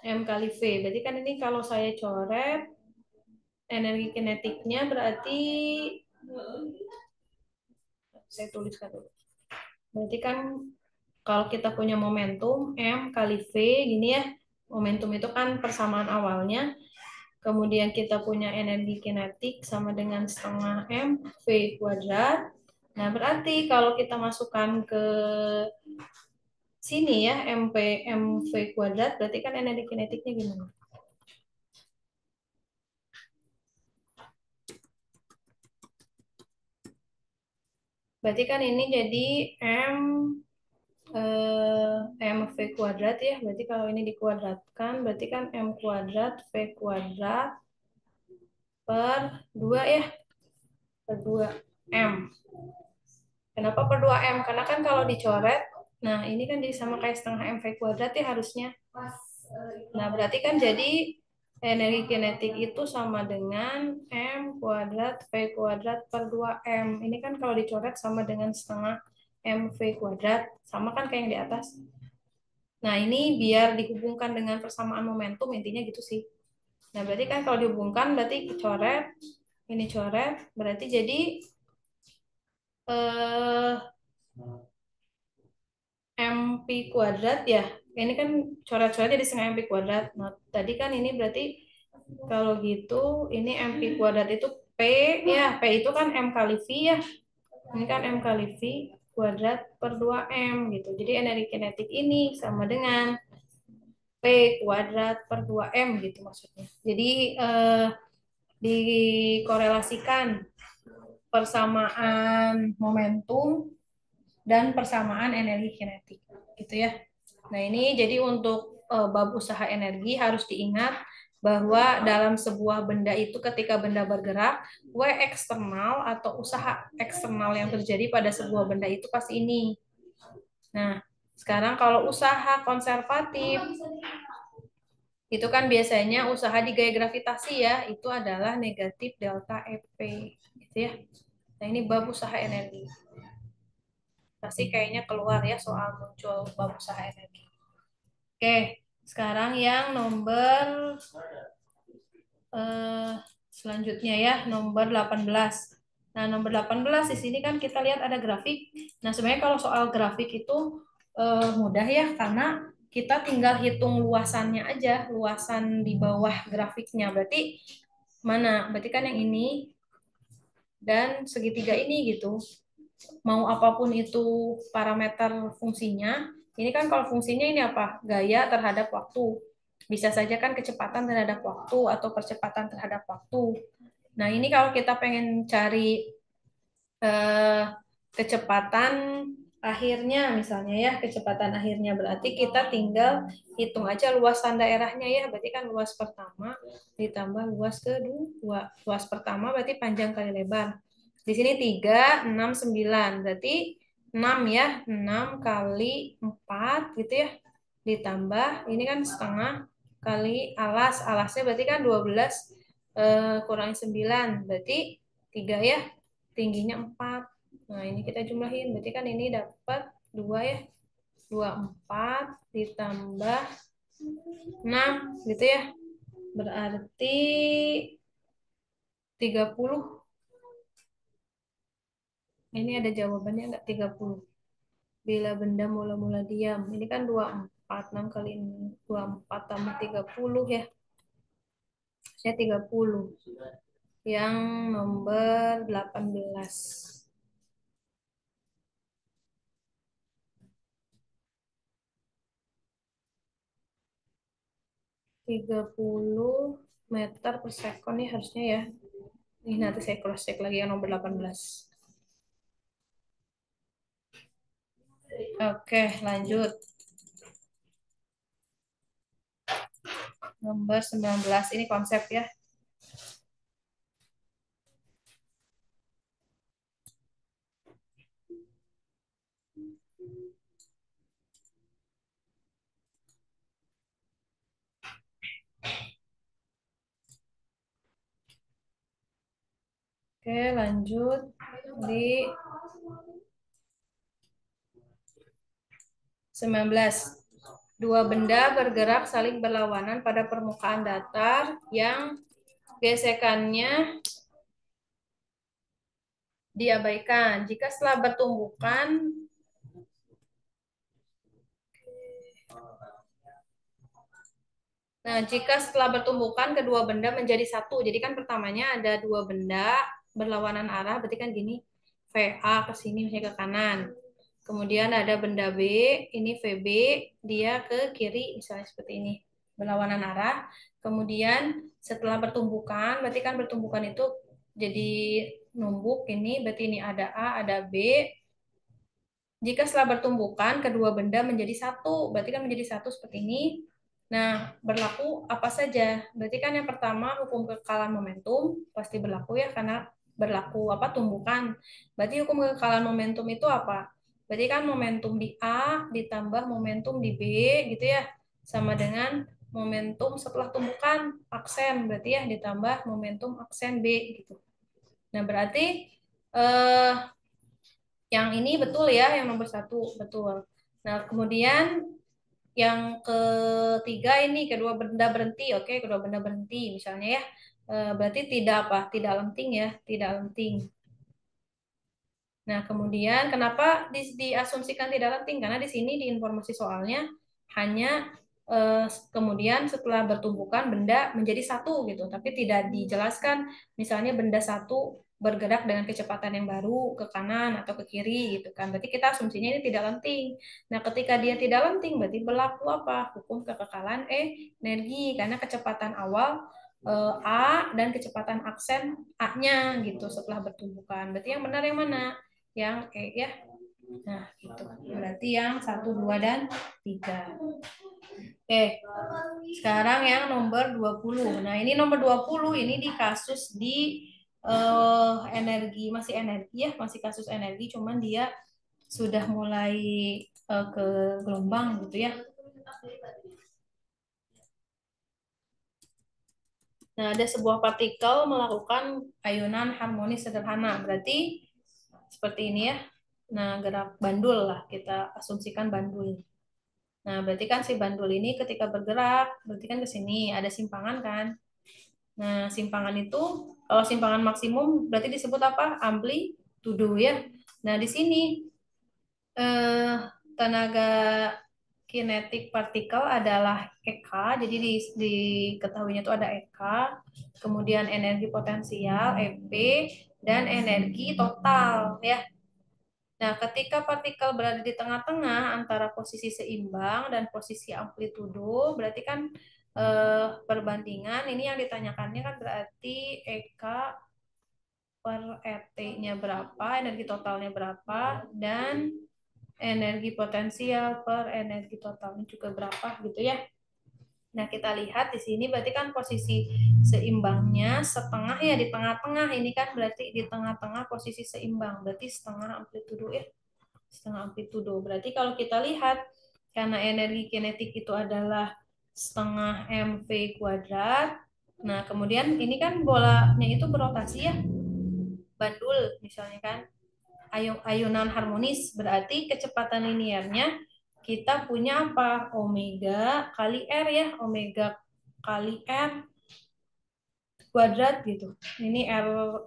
M kali V. Berarti kan ini kalau saya coret energi kinetiknya berarti saya tuliskan dulu. Berarti kan kalau kita punya momentum M kali V gini ya. Momentum itu kan persamaan awalnya. Kemudian kita punya energi kinetik sama dengan setengah M V kuadrat. Nah, berarti kalau kita masukkan ke sini ya mv kuadrat berarti kan energi kinetiknya gimana? Berarti kan ini jadi m mv kuadrat ya. Berarti kalau ini dikuadratkan berarti kan m kuadrat v kuadrat per 2 ya, per 2 m. Kenapa per 2 m? Karena kan kalau dicoret, nah ini kan jadi sama kayak setengah mv kuadrat ya harusnya. Nah, berarti kan jadi energi kinetik itu sama dengan M kuadrat V kuadrat per 2M. Ini kan kalau dicoret sama dengan setengah MV kuadrat. Sama kan kayak yang di atas. Nah, ini biar dihubungkan dengan persamaan momentum, intinya gitu sih. Nah, berarti kan kalau dihubungkan, berarti coret, ini coret, berarti jadi eh, MP kuadrat ya. Ini kan coret-coret jadi setengah MP kuadrat. Nah, tadi kan ini berarti kalau gitu ini MP kuadrat itu P ya. P itu kan M kali V ya. Ini kan M kali V kuadrat per 2M gitu. Jadi energi kinetik ini sama dengan P kuadrat per 2M gitu maksudnya. Jadi dikorelasikan persamaan momentum dan persamaan energi kinetik gitu ya. Nah, ini jadi untuk bab usaha energi harus diingat bahwa dalam sebuah benda itu ketika benda bergerak, W eksternal atau usaha eksternal yang terjadi pada sebuah benda itu pasti ini. Nah, sekarang kalau usaha konservatif itu kan biasanya usaha di gaya gravitasi ya, itu adalah negatif delta EP gitu ya. Nah, ini bab usaha energi. Pasti kayaknya keluar ya soal muncul bab usaha energi. Oke, sekarang yang nomor eh, selanjutnya ya, nomor 18. Nah, nomor 18 di sini kan kita lihat ada grafik. Nah, sebenarnya kalau soal grafik itu mudah ya, karena kita tinggal hitung luasannya aja, luasan di bawah grafiknya. Berarti mana? Berarti kan yang ini dan segitiga ini gitu. Mau apapun itu parameter fungsinya, ini kan kalau fungsinya ini apa? Gaya terhadap waktu. Bisa saja kan kecepatan terhadap waktu atau percepatan terhadap waktu. Nah, ini kalau kita pengen cari eh, kecepatan akhirnya misalnya ya, kecepatan akhirnya berarti kita tinggal hitung aja luasan daerahnya ya, berarti kan luas pertama ditambah luas kedua. Luas pertama berarti panjang kali lebar. Di sini 3 6 9 berarti 6 ya, 6 kali 4 gitu ya. Ditambah ini kan setengah kali alas. Alasnya berarti kan 12 kurangi 9 berarti 3 ya. Tingginya 4. Nah, ini kita jumlahin. Berarti kan ini dapat 2 ya. 24 ditambah 6 gitu ya. Berarti 30. Ini ada jawabannya enggak 30. Bila benda mula-mula diam. Ini kan 24. 6 kali 24 tambah 30 ya. Saya 30. Yang nomor 18. 30 meter per second ya harusnya ya. Ini nanti saya cross check lagi yang nomor 18. Oke, lanjut. Nomor 19 ini konsep ya. Oke, lanjut di 19. Dua benda bergerak saling berlawanan pada permukaan datar yang gesekannya diabaikan. Jika setelah bertumbukan Nah, jika setelah bertumbukan kedua benda menjadi satu, jadi kan pertamanya ada dua benda berlawanan arah, berarti kan gini, VA ke sini misalnya ke kanan. Kemudian ada benda B, ini VB, dia ke kiri misalnya seperti ini, berlawanan arah. Kemudian setelah bertumbukan, berarti kan bertumbukan itu jadi numbuk ini, berarti ini ada A, ada B. Jika setelah bertumbukan kedua benda menjadi satu, berarti kan menjadi satu seperti ini. Nah, berlaku apa saja? Berarti kan yang pertama hukum kekekalan momentum pasti berlaku ya karena berlaku apa tumbukan. Berarti hukum kekekalan momentum itu apa? Berarti kan momentum di A ditambah momentum di B gitu ya. Sama dengan momentum setelah tumbukan aksen berarti ya ditambah momentum aksen B gitu. Nah, berarti eh yang ini betul ya, yang nomor satu betul. Nah, kemudian yang ketiga ini kedua benda berhenti, oke, kedua benda berhenti misalnya ya. Berarti tidak apa? Tidak lenting ya, tidak lenting. Nah, kemudian kenapa diasumsikan tidak lenting? Karena di sini di informasi soalnya hanya kemudian setelah bertumbukan benda menjadi satu gitu, tapi tidak dijelaskan misalnya benda satu bergerak dengan kecepatan yang baru ke kanan atau ke kiri gitu kan. Berarti kita asumsinya ini tidak lenting. Nah, ketika dia tidak lenting berarti berlaku apa? Hukum kekekalan energi karena kecepatan awal A dan kecepatan aksen A-nya gitu setelah bertumbukan. Berarti yang benar yang mana? Yang ya. Nah, gitu. Berarti yang satu, 2, dan 3. Oke, sekarang yang nomor 20. Nah, ini nomor 20 ini di kasus di energi, masih energi ya, masih kasus energi, cuman dia sudah mulai ke gelombang gitu ya. Nah, ada sebuah partikel melakukan ayunan harmonis sederhana. Berarti seperti ini ya. Nah, gerak bandul lah, kita asumsikan bandul. Nah, berarti kan si bandul ini ketika bergerak, berarti kan ke sini ada simpangan kan. Nah, simpangan itu kalau simpangan maksimum berarti disebut apa? Amplitudo ya. Nah, di sini eh, tenaga kinetik partikel adalah EK, jadi diketahuinya itu ada EK, kemudian energi potensial EP, dan energi total ya. Nah, ketika partikel berada di tengah-tengah antara posisi seimbang dan posisi amplitudo, berarti kan perbandingan ini yang ditanyakannya kan berarti EK per ET-nya berapa, energi totalnya berapa, dan energi potensial per energi totalnya juga berapa gitu ya. Nah, kita lihat di sini berarti kan posisi seimbangnya setengah ya di tengah-tengah. Ini kan berarti di tengah-tengah posisi seimbang, berarti setengah amplitudo ya. Setengah amplitudo. Berarti kalau kita lihat karena energi kinetik itu adalah setengah mv kuadrat. Nah, kemudian ini kan bolanya itu berotasi ya. Bandul misalnya kan ayunan harmonis, berarti kecepatan linearnya kita punya apa? Omega kali R ya, omega kali R kuadrat gitu. Ini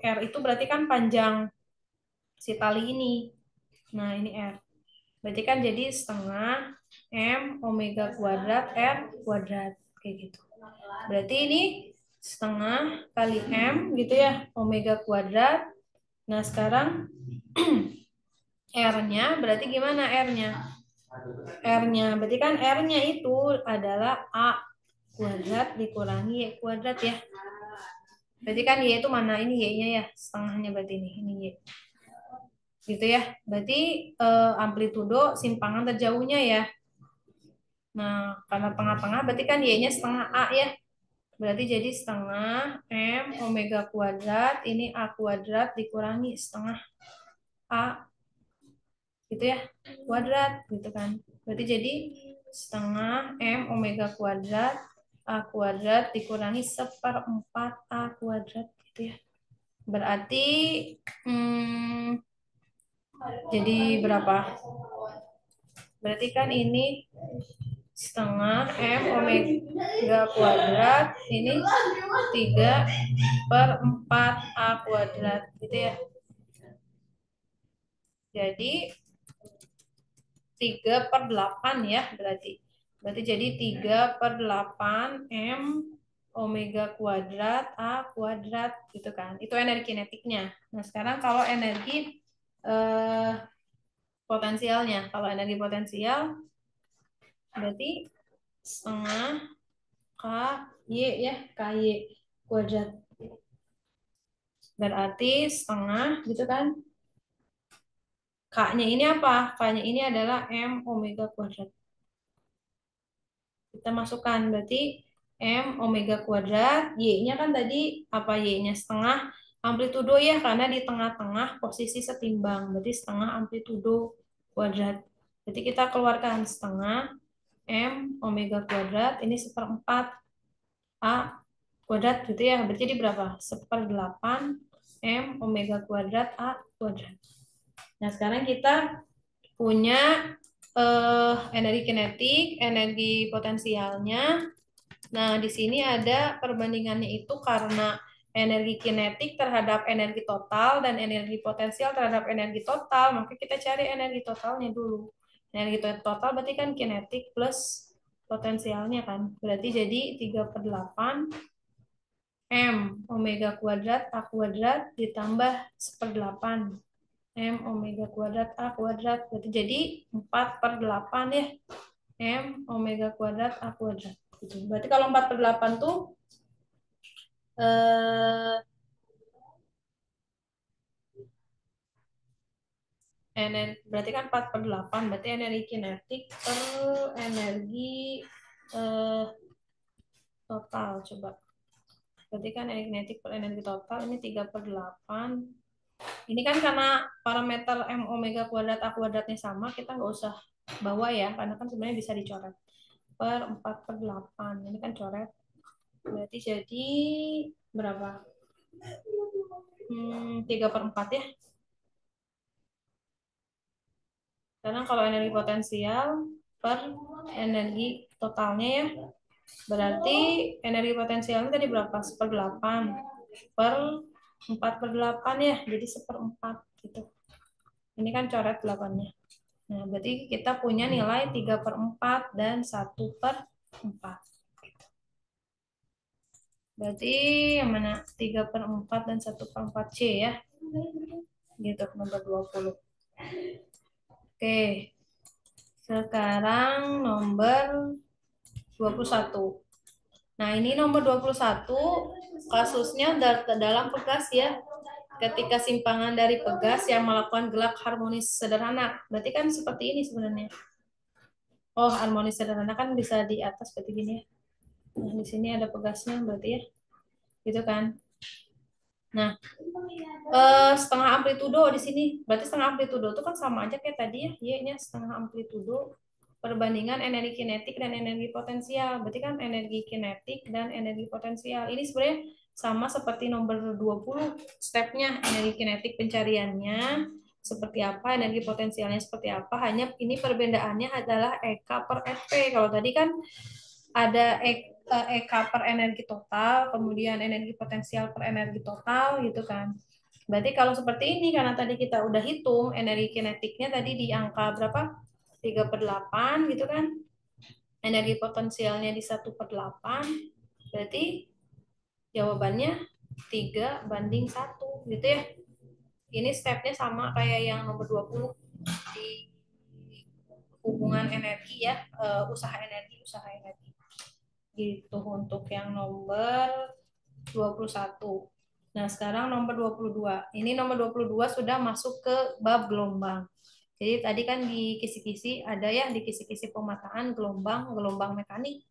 R itu berarti kan panjang si tali ini. Nah, ini R. Berarti kan jadi setengah M omega kuadrat R kuadrat kayak gitu. Berarti ini setengah kali M gitu ya, omega kuadrat. Nah, sekarang R-nya berarti gimana R-nya? R-nya berarti kan R-nya itu adalah A kuadrat dikurangi Y kuadrat ya. Berarti kan Y itu mana? Ini Y-nya ya, setengahnya berarti ini Y. Gitu ya. Berarti amplitudo simpangan terjauhnya ya. Nah, karena tengah-tengah berarti kan Y-nya setengah A ya. Berarti jadi setengah M omega kuadrat, ini A kuadrat dikurangi setengah A gitu ya, kuadrat gitu kan. Berarti jadi setengah M omega kuadrat A kuadrat dikurangi seperempat A kuadrat gitu ya. Berarti hmm, jadi berapa? Berarti kan ini setengah M omega kuadrat, ini 3/4 A kuadrat gitu ya. Jadi 3/8 ya berarti. Berarti jadi 3/8 M omega kuadrat A kuadrat gitu kan. Itu energi kinetiknya. Nah, sekarang kalau energi eh, potensialnya. Kalau energi potensial berarti setengah K Y ya, KY kuadrat. Berarti setengah gitu kan. K-nya ini apa? K-nya ini adalah M omega kuadrat. Kita masukkan berarti M omega kuadrat, Y-nya kan tadi apa Y-nya setengah amplitudo ya karena di tengah-tengah posisi setimbang, berarti setengah amplitudo kuadrat. Jadi kita keluarkan setengah M omega kuadrat, ini seperempat A kuadrat gitu ya, berarti jadi berapa? 1/8 M omega kuadrat A kuadrat. Nah, sekarang kita punya energi kinetik, energi potensialnya. Nah, di sini ada perbandingannya itu karena energi kinetik terhadap energi total dan energi potensial terhadap energi total, maka kita cari energi totalnya dulu. Energi total berarti kan kinetik plus potensialnya kan. Berarti jadi 3/8 M omega kuadrat A kuadrat ditambah 1/8 M omega kuadrat A kuadrat. Berarti jadi 4/8 ya. M omega kuadrat A kuadrat. Gitu. Berarti kalau 4/8 tuh eh, berarti kan 4/8 berarti energi kinetik per energi eh, total coba. Berarti kan energi kinetik per energi total ini 3/8. Ini kan karena parameter M omega kuadrat A kuadratnya sama, kita nggak usah bawa ya, karena kan sebenarnya bisa dicoret. Per 4/8. Ini kan coret. Berarti jadi berapa? 3/4 ya. Karena kalau energi potensial per energi totalnya ya, berarti energi potensialnya tadi berapa? 1/8 per 4/8 ya, jadi 1/4 gitu. Ini kan coret 8-nya. Nah, berarti kita punya nilai 3/4 dan 1/4. Berarti yang mana? 3/4 dan 1/4 C ya. Gitu, nomor 20. Oke, sekarang nomor 21. Nah, ini nomor 21 kasusnya dalam pegas ya. Ketika simpangan dari pegas yang melakukan gelak harmonis sederhana. Berarti kan seperti ini sebenarnya. Oh, harmonis sederhana kan bisa di atas seperti gini ya. Nah, di sini ada pegasnya berarti ya. Gitu kan. Nah, setengah amplitudo di sini. Berarti setengah amplitudo itu kan sama aja kayak tadi ya. Y-nya setengah amplitudo perbandingan energi kinetik dan energi potensial. Berarti kan energi kinetik dan energi potensial. Ini sebenarnya sama seperti nomor 20 stepnya. Energi kinetik pencariannya seperti apa, energi potensialnya seperti apa. Hanya ini perbedaannya adalah EK per FP. Kalau tadi kan ada EK per energi total, kemudian energi potensial per energi total gitu kan. Berarti kalau seperti ini, karena tadi kita udah hitung energi kinetiknya tadi di angka berapa? 3/8 gitu kan. Energi potensialnya di 1/8. Berarti jawabannya 3/1 gitu ya. Ini stepnya sama kayak yang nomor 20 di hubungan energi ya, usaha energi. Gitu untuk yang nomor 21. Nah, sekarang nomor 22. Ini nomor 22 sudah masuk ke bab gelombang. Jadi tadi kan di kisi-kisi ada ya di kisi-kisi pemataan gelombang mekanik.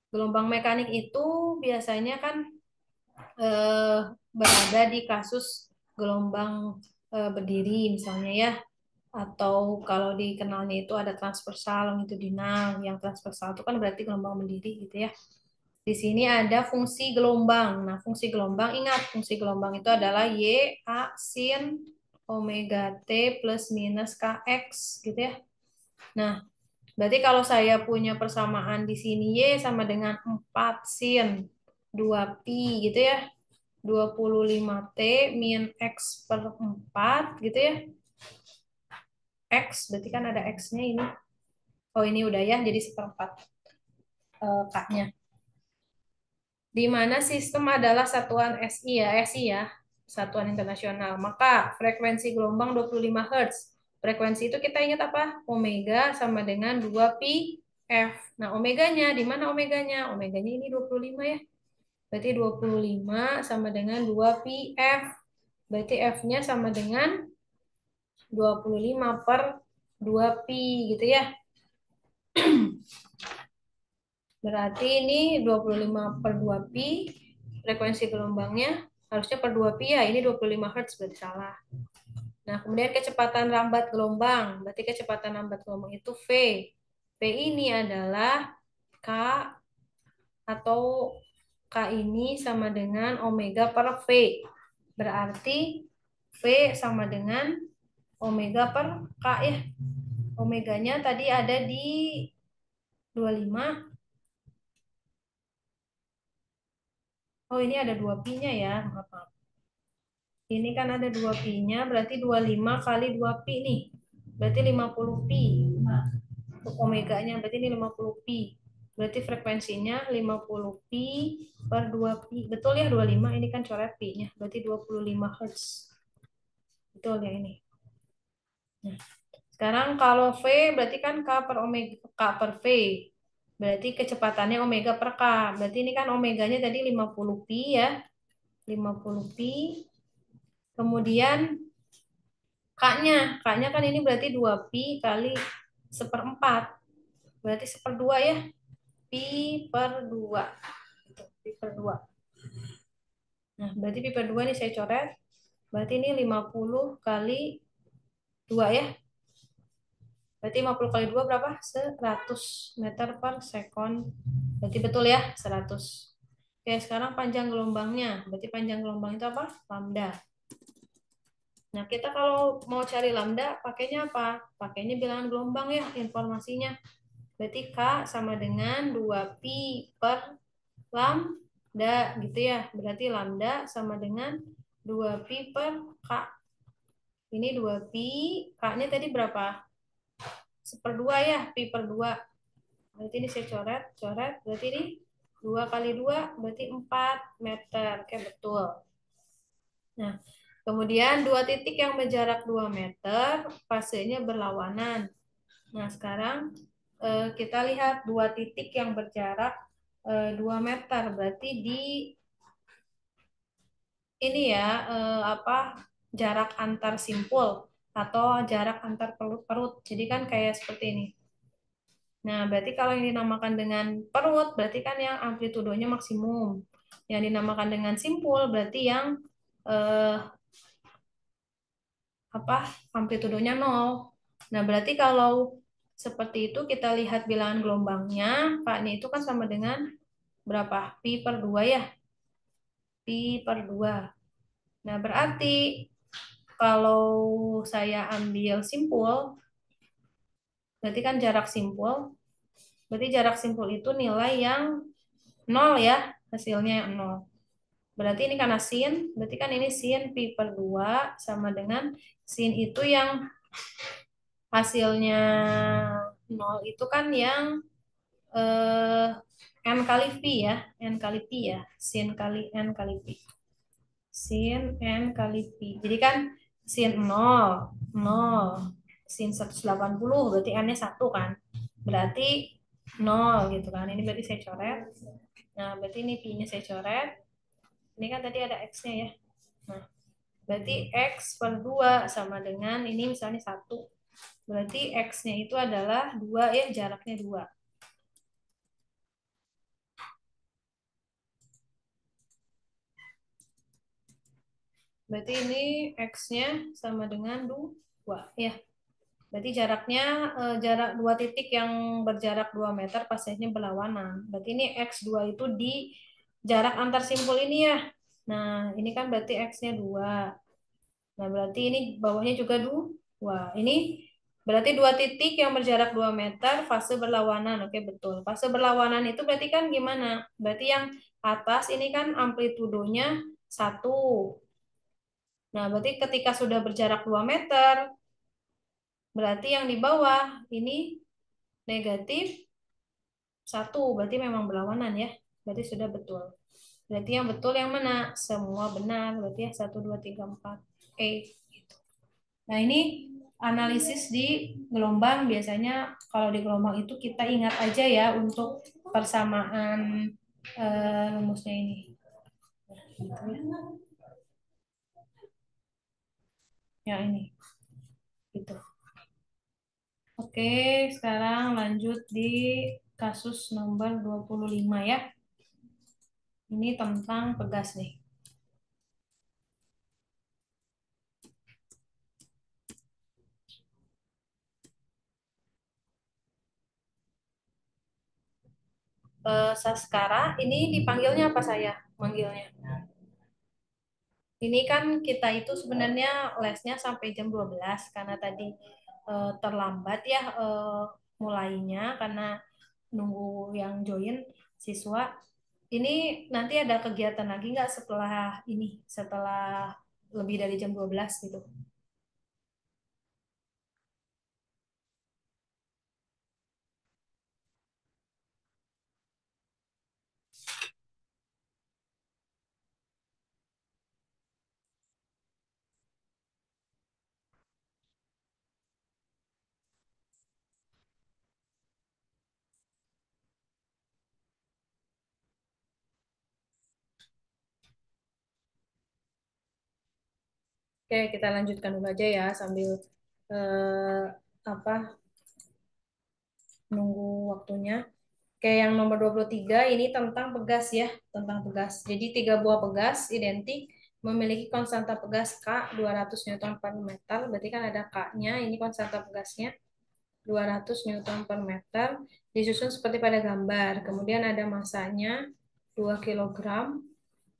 Gelombang mekanik itu biasanya kan eh, berada di kasus gelombang berdiri misalnya ya, atau kalau dikenalnya itu ada transversal, longitudinal. Yang transversal itu kan berarti gelombang berdiri gitu ya. Di sini ada fungsi gelombang. Nah, fungsi gelombang, ingat, fungsi gelombang itu adalah Y, A, sin, omega T plus minus KX, gitu ya. Nah, berarti kalau saya punya persamaan di sini Y sama dengan 4 sin 2pi, gitu ya. 25T min X per 4, gitu ya. X, berarti kan ada X-nya ini. Oh, ini udah ya, jadi seperempat K-nya. Di mana sistem adalah satuan SI ya, SI ya, satuan internasional. Maka frekuensi gelombang 25 Hz. Frekuensi itu kita ingat apa? Omega sama dengan 2pi F. Nah, omeganya, di mana omeganya? Omeganya ini 25 ya. Berarti 25 sama dengan 2pi F. Berarti F-nya sama dengan 25 per 2pi gitu ya. Berarti ini 25 per 2pi, frekuensi gelombangnya harusnya per 2pi ya, ini 25 Hz berarti salah. Nah, kemudian kecepatan lambat gelombang, berarti kecepatan lambat gelombang itu V. V ini adalah K atau K ini sama dengan omega per V. Berarti V sama dengan omega per K ya. Omeganya tadi ada di 25. Oh, ini ada 2pi-nya ya. Maaf, maaf. Ini kan ada 2pi-nya, berarti 25 kali 2pi nih. Berarti 50 pi. Untuk omeganya, berarti ini 50 pi. Berarti frekuensinya 50 pi per 2 pi. Betul ya 25, ini kan coret pi-nya. Berarti 25 Hz. Betul ya ini. Nah, sekarang kalau V berarti kan K per omega, K per V. Berarti kecepatannya omega per K. Berarti ini kan omeganya tadi 50 pi ya. 50 pi. Kemudian K-nya. K-nya kan ini berarti 2pi kali 1/4. Berarti 1/2 ya. Pi per 2. Pi per 2. Nah, berarti pi per 2 ini saya coret. Berarti ini 50 kali 2 ya. Berarti 50 kali 2 berapa? 100 meter per sekon. Berarti betul ya, 100. Oke, sekarang panjang gelombangnya. Berarti panjang gelombang itu apa? Lambda. Nah, kita kalau mau cari lambda, pakainya apa? Pakainya bilangan gelombang ya, informasinya. Berarti K sama dengan 2pi per lambda, gitu ya. Berarti lambda sama dengan 2pi per K. Ini 2pi, K-nya tadi berapa? Seperdua ya, pi per 2. Berarti ini saya coret, coret. Berarti ini 2 kali 2 berarti 4 meter. Oke, betul. Nah, kemudian dua titik yang berjarak 2 meter, fasenya berlawanan. Nah, sekarang kita lihat dua titik yang berjarak 2 meter. Berarti di ini ya, apa, jarak antar simpul atau jarak antar perut-perut. Jadi kan kayak seperti ini. Nah, berarti kalau yang dinamakan dengan perut, berarti kan yang amplitudonya maksimum. Yang dinamakan dengan simpul, berarti yang eh, apa, amplitudonya nol. Nah, berarti kalau seperti itu kita lihat bilangan gelombangnya, K-nya itu kan sama dengan berapa? Pi per 2 ya? Pi per 2. Nah, berarti kalau saya ambil simpul, berarti kan jarak simpul, berarti jarak simpul itu nilai yang nol ya, hasilnya yang nol. Berarti ini karena sin, berarti kan ini sin pi per 2 sama dengan sin itu yang hasilnya nol itu kan yang eh, n kali pi ya, n kali pi ya, sin kali n kali pi. Sin n kali pi. Jadi kan sin nol nol sin 180 berarti n-nya 1 kan. Berarti nol gitu kan. Ini berarti saya coret. Nah, berarti ini pi-nya saya coret. Ini kan tadi ada x-nya ya. Nah, berarti x per 2 sama dengan ini misalnya 1. Berarti x-nya itu adalah 2 ya, jaraknya 2. Berarti ini x-nya sama dengan 2 ya. Berarti jaraknya jarak dua titik yang berjarak 2 meter pasnya berlawanan. Berarti ini x2 itu di jarak antar simpul ini ya. Nah, ini kan berarti x-nya 2. Nah, berarti ini bawahnya juga 2. Ini berarti dua titik yang berjarak 2 meter fase berlawanan. Oke, betul. Fase berlawanan itu berarti kan gimana? Berarti yang atas ini kan amplitudonya 1. Nah, berarti ketika sudah berjarak 2 meter, berarti yang di bawah ini negatif 1. Berarti memang berlawanan ya. Berarti sudah betul. Berarti yang betul yang mana? Semua benar. Berarti ya 1, 2, 3, 4. Gitu. Nah, ini analisis di gelombang. Biasanya kalau di gelombang itu kita ingat aja ya untuk persamaan rumusnya ini. Gitu ya. Ya, ini. Gitu. Oke, sekarang lanjut di kasus nomor 25 ya. Ini tentang pegas nih. Saskara, ini dipanggilnya apa saya? Manggilnya. Ini kan kita itu sebenarnya lesnya sampai jam 12 karena tadi terlambat ya mulainya karena nunggu yang join siswa. Ini nanti ada kegiatan lagi nggak setelah ini, setelah lebih dari jam 12 gitu? Oke, kita lanjutkan dulu aja ya sambil eh, apa, nunggu waktunya. Oke, yang nomor 23 ini tentang pegas ya, tentang pegas. Jadi tiga buah pegas identik memiliki konstanta pegas K 200 Newton per meter. Berarti kan ada K-nya, ini konstanta pegasnya 200 Newton per meter. Disusun seperti pada gambar. Kemudian ada masanya 2 kilogram.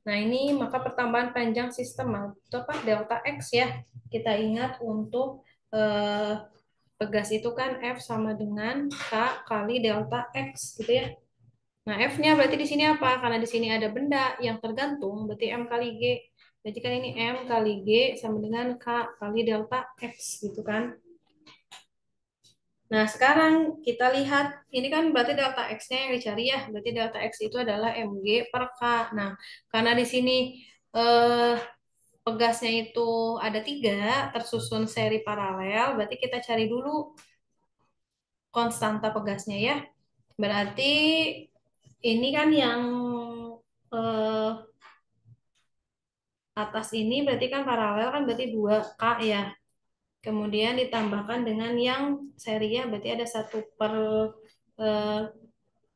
Nah, ini maka pertambahan panjang sistem atau apa delta X ya. Kita ingat untuk pegas itu kan F sama dengan K kali delta X gitu ya. Nah, F-nya berarti di sini apa? Karena di sini ada benda yang tergantung, berarti M kali G. Berarti kan ini M kali G sama dengan K kali delta X gitu kan. Nah, sekarang kita lihat, ini kan berarti delta X-nya yang dicari ya. Berarti delta X itu adalah Mg per K. Nah, karena di sini eh, pegasnya itu ada tiga, tersusun seri paralel, berarti kita cari dulu konstanta pegasnya ya. Berarti ini kan yang eh, atas ini berarti kan paralel kan berarti 2K ya. Kemudian ditambahkan dengan yang seri ya, berarti ada 1 per eh,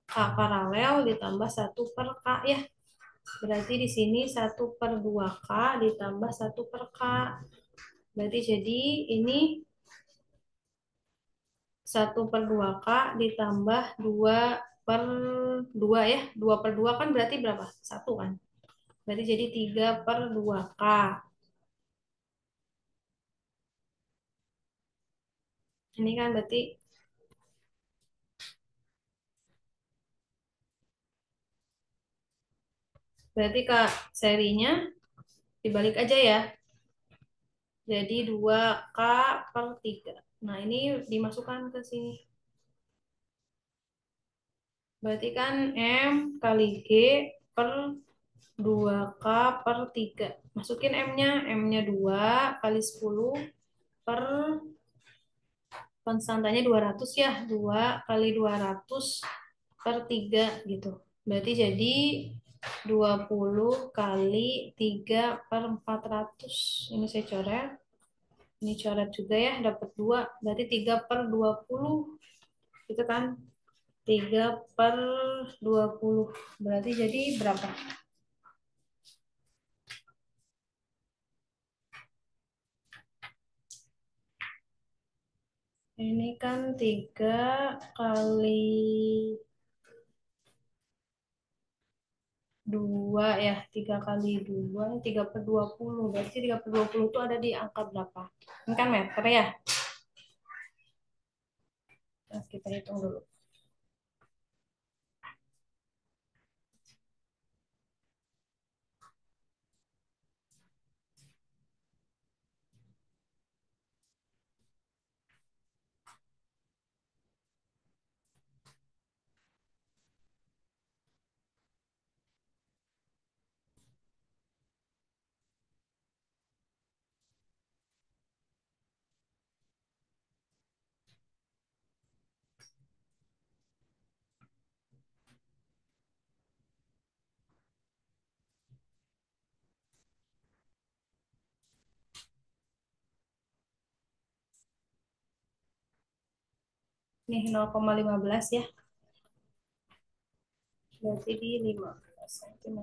K paralel ditambah 1 per K ya. Berarti di sini 1/2K ditambah 1 per K. Berarti jadi ini 1/2K ditambah 2/2 ya. 2/2 kan berarti berapa? 1 kan. Berarti jadi 3/2K. Ini kan berarti Kak serinya dibalik aja ya. Jadi 2K/3. Nah, ini dimasukkan ke sini. Berarti kan M kali G per 2K/3. Masukin M-nya. M-nya 2 kali 10 per konstantanya 200 ya. 2 kali 200/3 gitu. Berarti jadi 20 kali 3/400. Ini saya coret. Ini coret juga ya, dapat 2. Berarti 3/20. Itu kan 3/20. Berarti jadi berapa? Ini kan 3 kali 2 ya. 3 kali 2, 3/20. Berarti 3/20 itu ada di angka berapa? Ini kan meter ya. Nah, kita hitung dulu. Nih 0,15 ya. Berarti di 15 cm.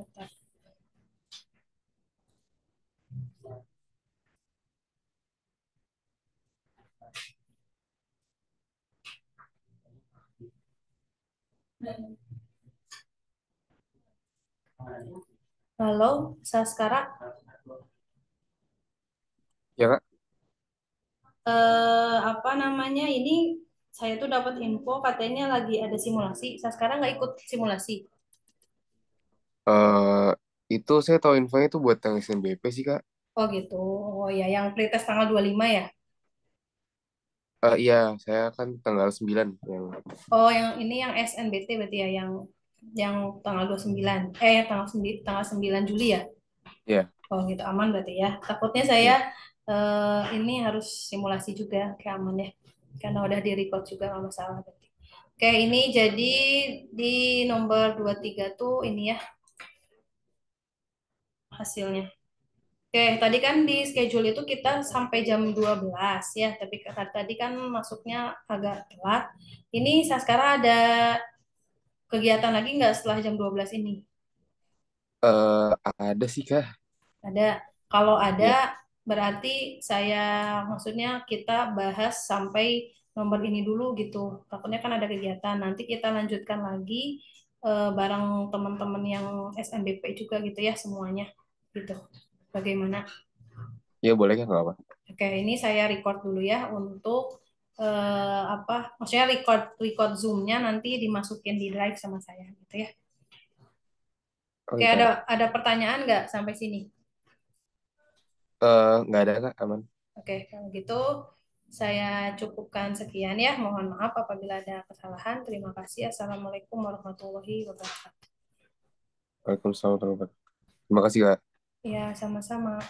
Halo, Saskara. Ya Kak. Apa namanya ini saya tuh dapat info katanya lagi ada simulasi. Saya sekarang nggak ikut simulasi. Eh itu saya tahu infonya itu buat yang SNBP sih Kak. Oh gitu. Oh ya, yang pretest tanggal 25 ya. Iya, saya kan tanggal 9 yang Oh, yang ini yang SNBT berarti ya yang tanggal 29. Yang tanggal 9 Juli ya. ya, Oh gitu aman berarti ya. Takutnya saya ya. ini harus simulasi juga kayak aman ya. Karena udah di record juga nggak masalah berarti. Oke, ini jadi di nomor 23 tuh ini ya hasilnya. Oke, tadi kan di schedule itu kita sampai jam 12 ya, tapi tadi kan masuknya agak telat. Ini saya sekarang ada kegiatan lagi nggak setelah jam 12 ini? Ada sih Kak. Ada. Kalau ada, Ya. berarti saya maksudnya kita bahas sampai nomor ini dulu gitu. Takutnya kan ada kegiatan. Nanti kita lanjutkan lagi bareng teman-teman yang SNBP juga gitu ya semuanya gitu. Bagaimana? Ya boleh kan nggak apa. Oke, ini saya record dulu ya untuk apa? Maksudnya record record Zoom-nya nanti dimasukin di Drive sama saya gitu ya. Oke, Oke kak. ada pertanyaan nggak sampai sini? Nggak ada kak, aman. Oke, kalau gitu saya cukupkan sekian ya. Mohon maaf apabila ada kesalahan. Terima kasih. Assalamualaikum warahmatullahi wabarakatuh. Waalaikumsalam warahmatullahi wabarakatuh. Terima kasih kak. Ya, sama-sama.